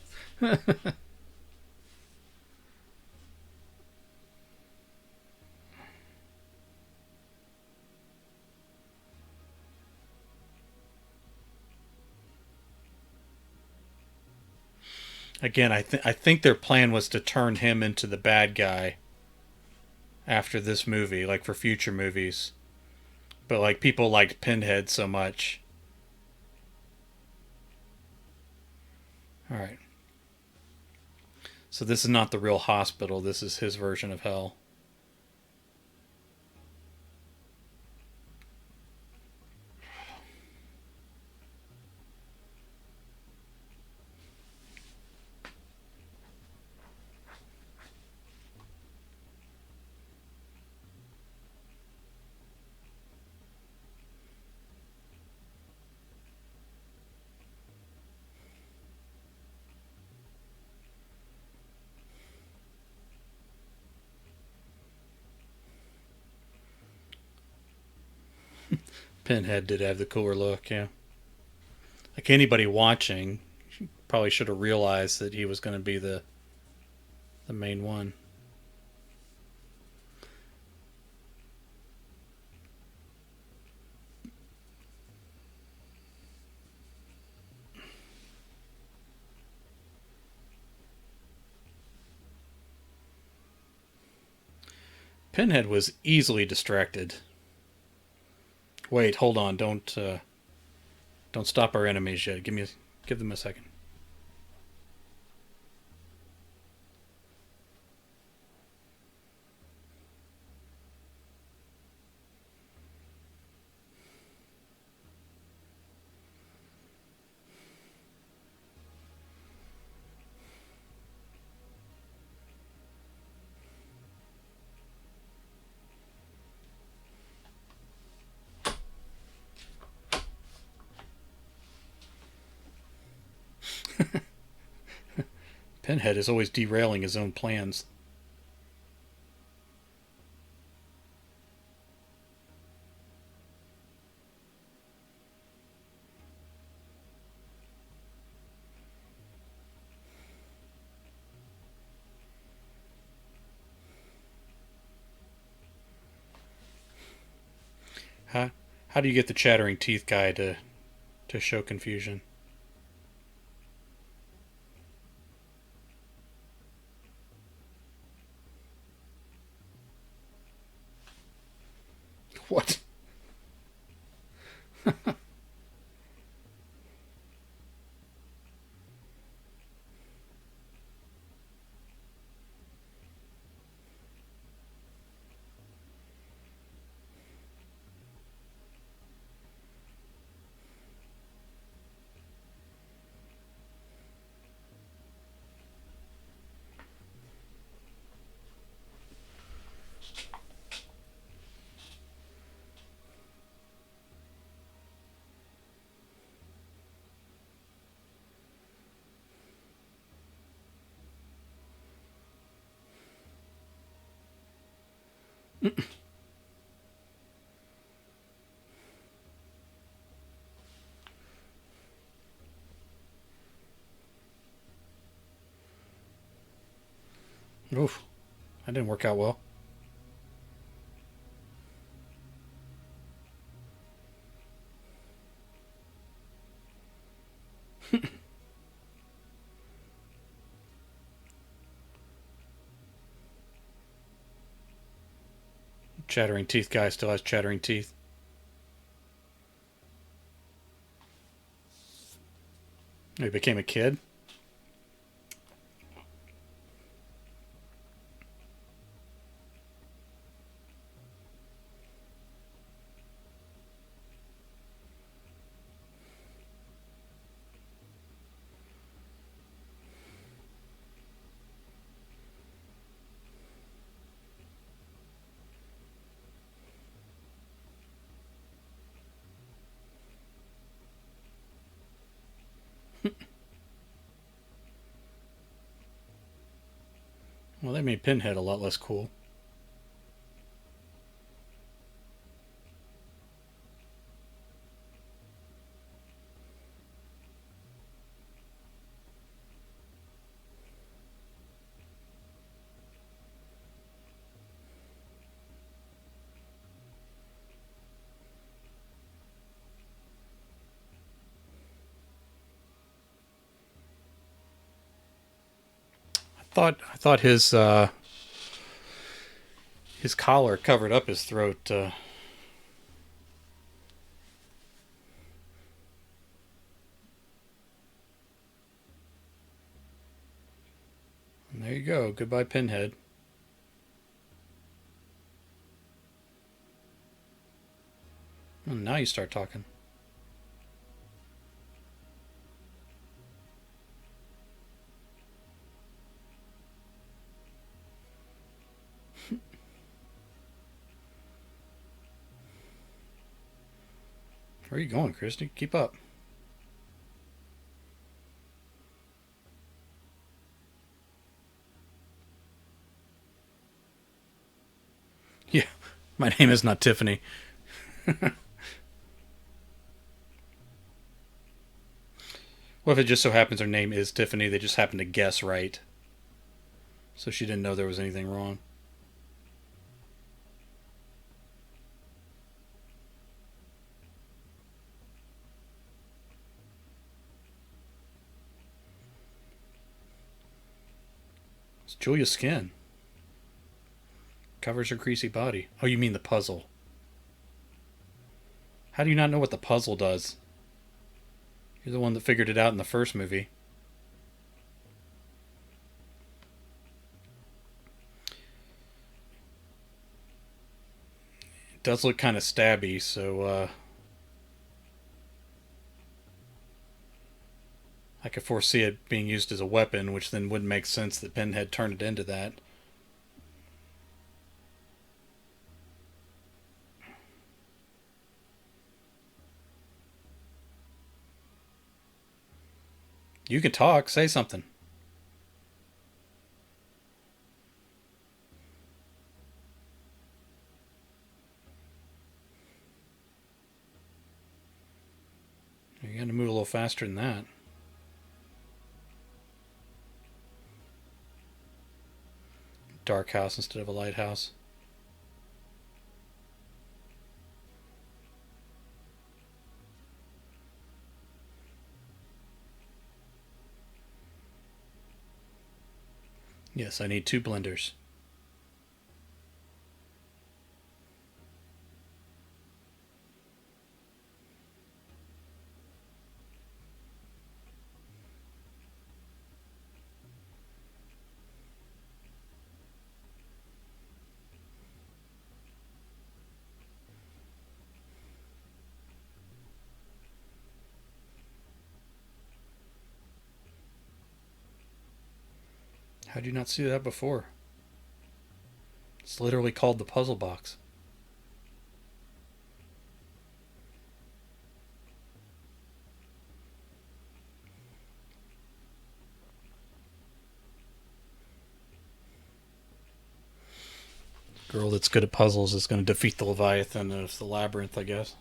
Again, I think their plan was to turn him into the bad guy after this movie, like for future movies. But like people liked Pinhead so much. All right. So this is not the real hospital. This is his version of hell. Pinhead did have the cooler look, yeah. Like anybody watching probably should have realized that he was going to be the main one. Pinhead was easily distracted. Wait, hold on. Don't stop our enemies yet. Give them a second. Pinhead is always derailing his own plans. How, how do you get the chattering teeth guy to show confusion? What? Oof, that didn't work out well. Chattering teeth guy still has chattering teeth. He became a kid. Well, they made Pinhead a lot less cool. I thought his collar covered up his throat. There you go. Goodbye, Pinhead. Well, now you start talking. Where are you going, Christy? Keep up. Yeah, my name is not Tiffany. What if it just so happens her name is Tiffany? They just happened to guess right, so she didn't know there was anything wrong. It's Julia's skin. Covers her greasy body. Oh, you mean the puzzle. How do you not know what the puzzle does? You're the one that figured it out in the first movie. It does look kind of stabby, so I could foresee it being used as a weapon, which then wouldn't make sense that Pinhead turned it into that. You can talk. Say something. You got to move a little faster than that. Dark house instead of a lighthouse. Yes, I need 2 blenders. How did you not see that before? It's literally called the puzzle box. Girl that's good at puzzles is going to defeat the Leviathan of the labyrinth, I guess.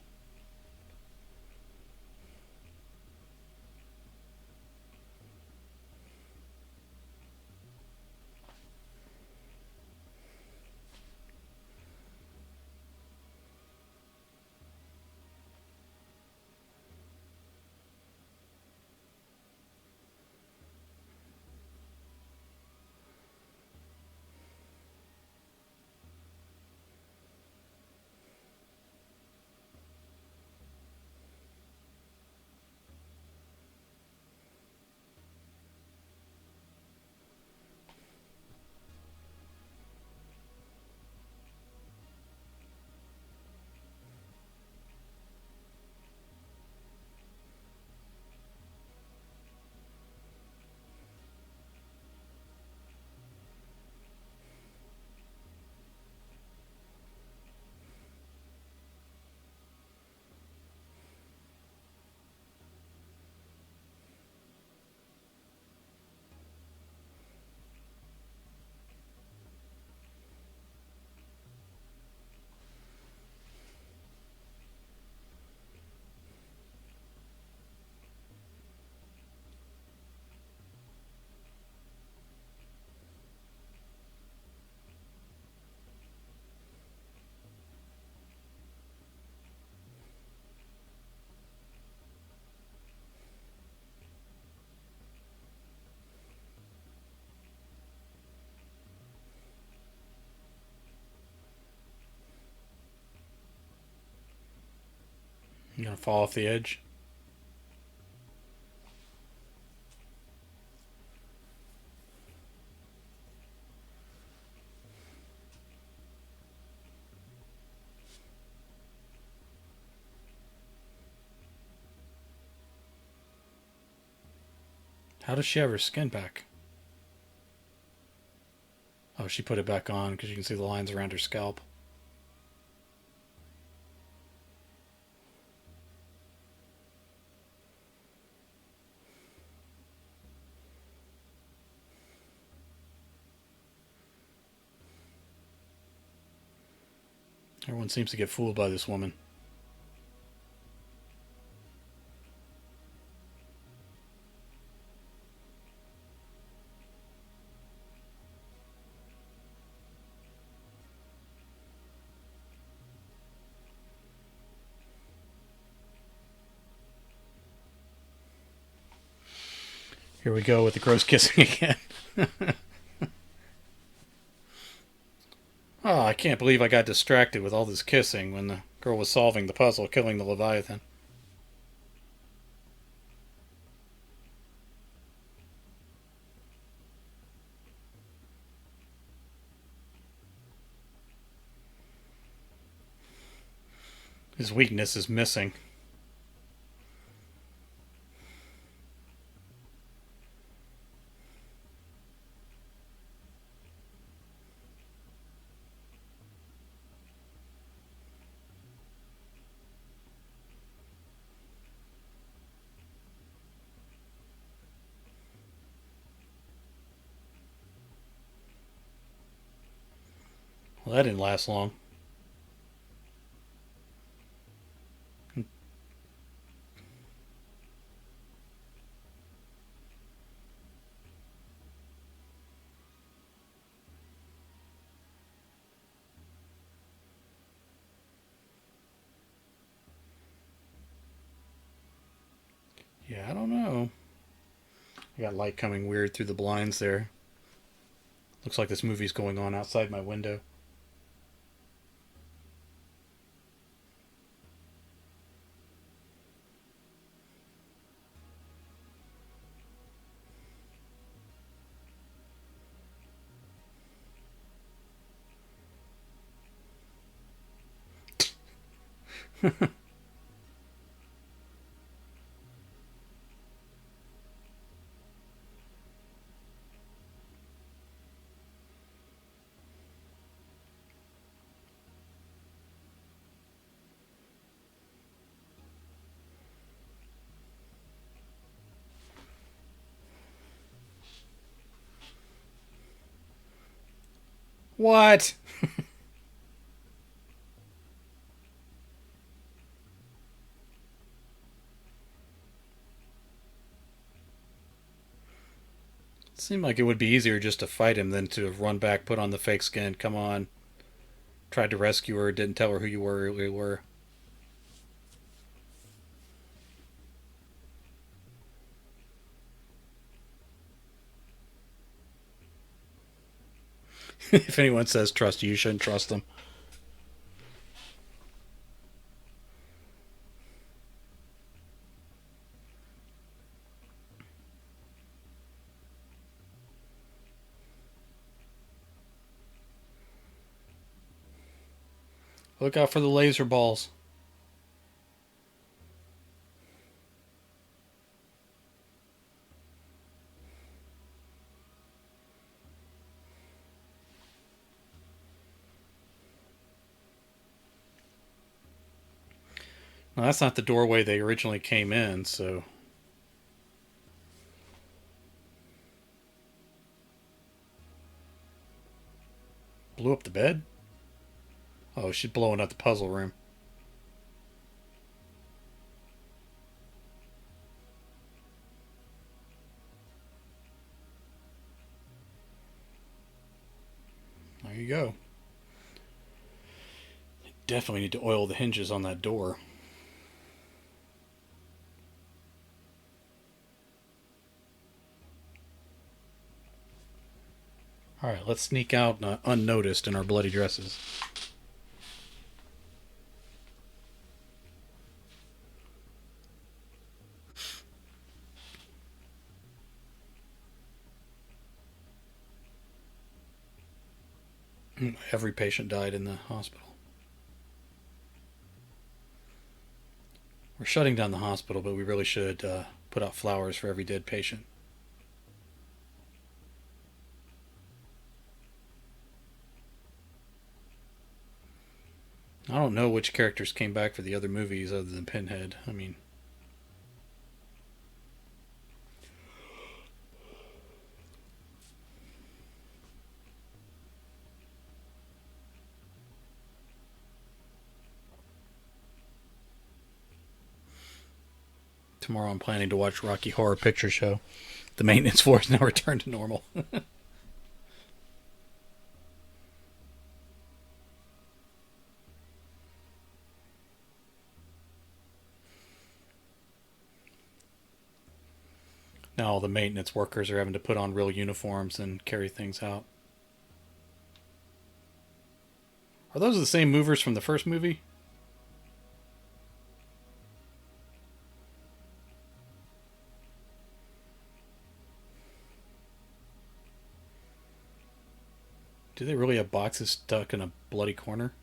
You're going to fall off the edge. How does she have her skin back? Oh, she put it back on because you can see the lines around her scalp. Everyone seems to get fooled by this woman. Here we go with the gross kissing again. Oh, I can't believe I got distracted with all this kissing when the girl was solving the puzzle, killing the Leviathan. His weakness is missing. Well, that didn't last long. Yeah, I don't know. I got light coming weird through the blinds there. Looks like this movie's going on outside my window. What? Seemed like it would be easier just to fight him than to run back, put on the fake skin, come on, tried to rescue her, didn't tell her who you were. If anyone says trust you, you shouldn't trust them. Look out for the laser balls. Now, that's not the doorway they originally came in, so. Blew up the bed? Oh, she's blowing up the puzzle room. There you go. Definitely need to oil the hinges on that door. Alright, let's sneak out unnoticed in our bloody dresses. Every patient died in the hospital. We're shutting down the hospital, but we really should put out flowers for every dead patient. I don't know which characters came back for the other movies other than Pinhead. I mean, tomorrow I'm planning to watch Rocky Horror Picture Show. The maintenance floor has now returned to normal. Now all the maintenance workers are having to put on real uniforms and carry things out. Are those the same movers from the first movie? Do they really have boxes stuck in a bloody corner?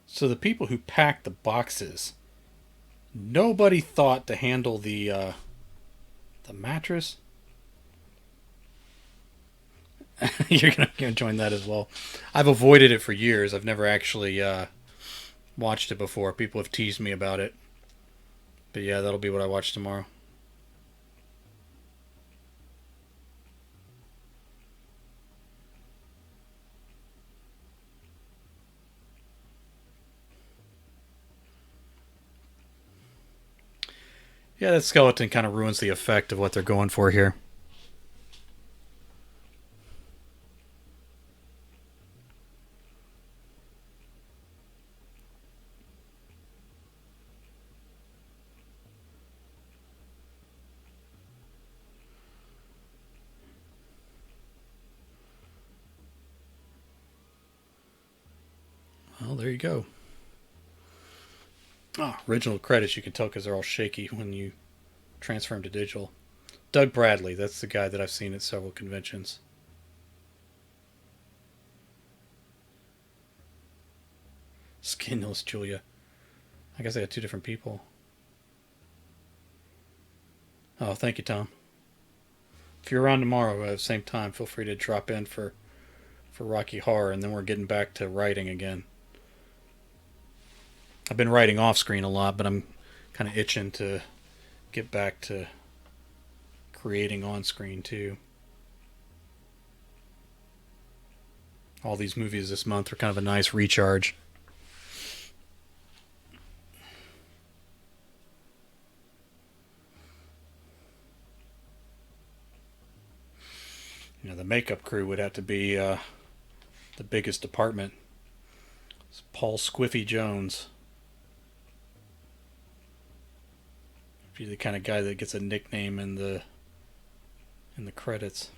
So the people who packed the boxes, nobody thought to handle the mattress. You're gonna join that as well. I've avoided it for years. I've never actually watched it before. People have teased me about it. But yeah, that'll be what I watch tomorrow. Yeah, that skeleton kind of ruins the effect of what they're going for here. Well, there you go. Oh, original credits you can tell because they're all shaky when you transfer them to digital. Doug Bradley, that's the guy that I've seen at several conventions. Skinless Julia. I guess I got two different people. Oh, thank you, Tom. If you're around tomorrow at the same time, feel free to drop in for Rocky Horror, and then we're getting back to writing again. I've been writing off screen a lot, but I'm kind of itching to get back to creating on screen too. All these movies this month are kind of a nice recharge. The makeup crew would have to be the biggest department. It's Paul Squiffy Jones. Be the kind of guy that gets a nickname in the credits.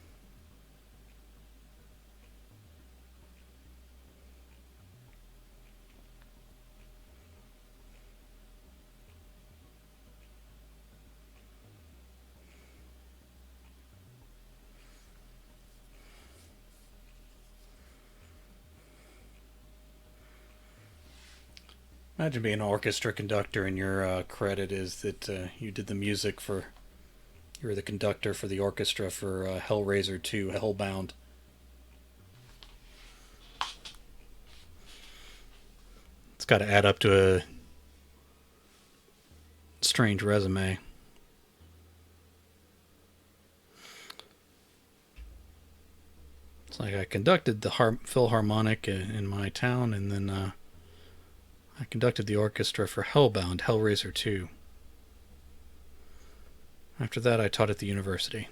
Imagine being an orchestra conductor and your credit is that you did the music for. You were the conductor for the orchestra for Hellraiser 2, Hellbound. It's got to add up to a strange resume. It's like I conducted the Philharmonic in my town, and then I conducted the orchestra for Hellbound, Hellraiser 2. After that, I taught at the university.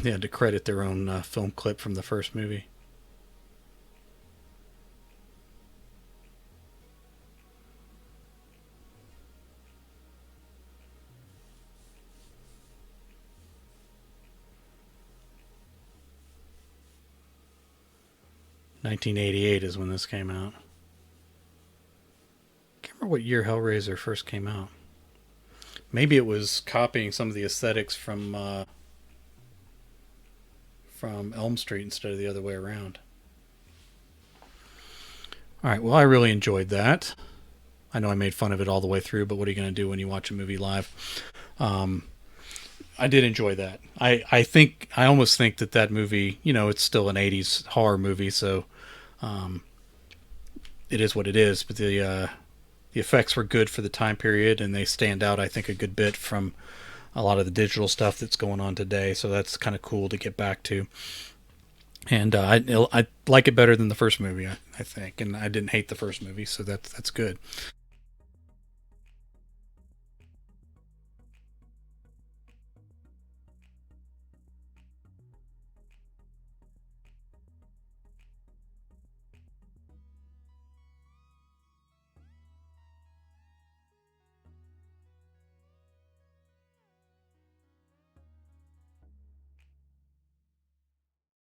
They had to credit their own film clip from the first movie. 1988 is when this came out. I can't remember what year Hellraiser first came out. Maybe it was copying some of the aesthetics from Elm Street instead of the other way around. All right, well, I really enjoyed that. I know I made fun of it all the way through, but what are you going to do when you watch a movie live? Um, I did enjoy that. I almost think that movie, it's still an 80s horror movie, so um, it is what it is. But the effects were good for the time period, and they stand out, I think, a good bit from a lot of the digital stuff that's going on today. So that's kind of cool to get back to. And I like it better than the first movie, I think, and I didn't hate the first movie, so that's good.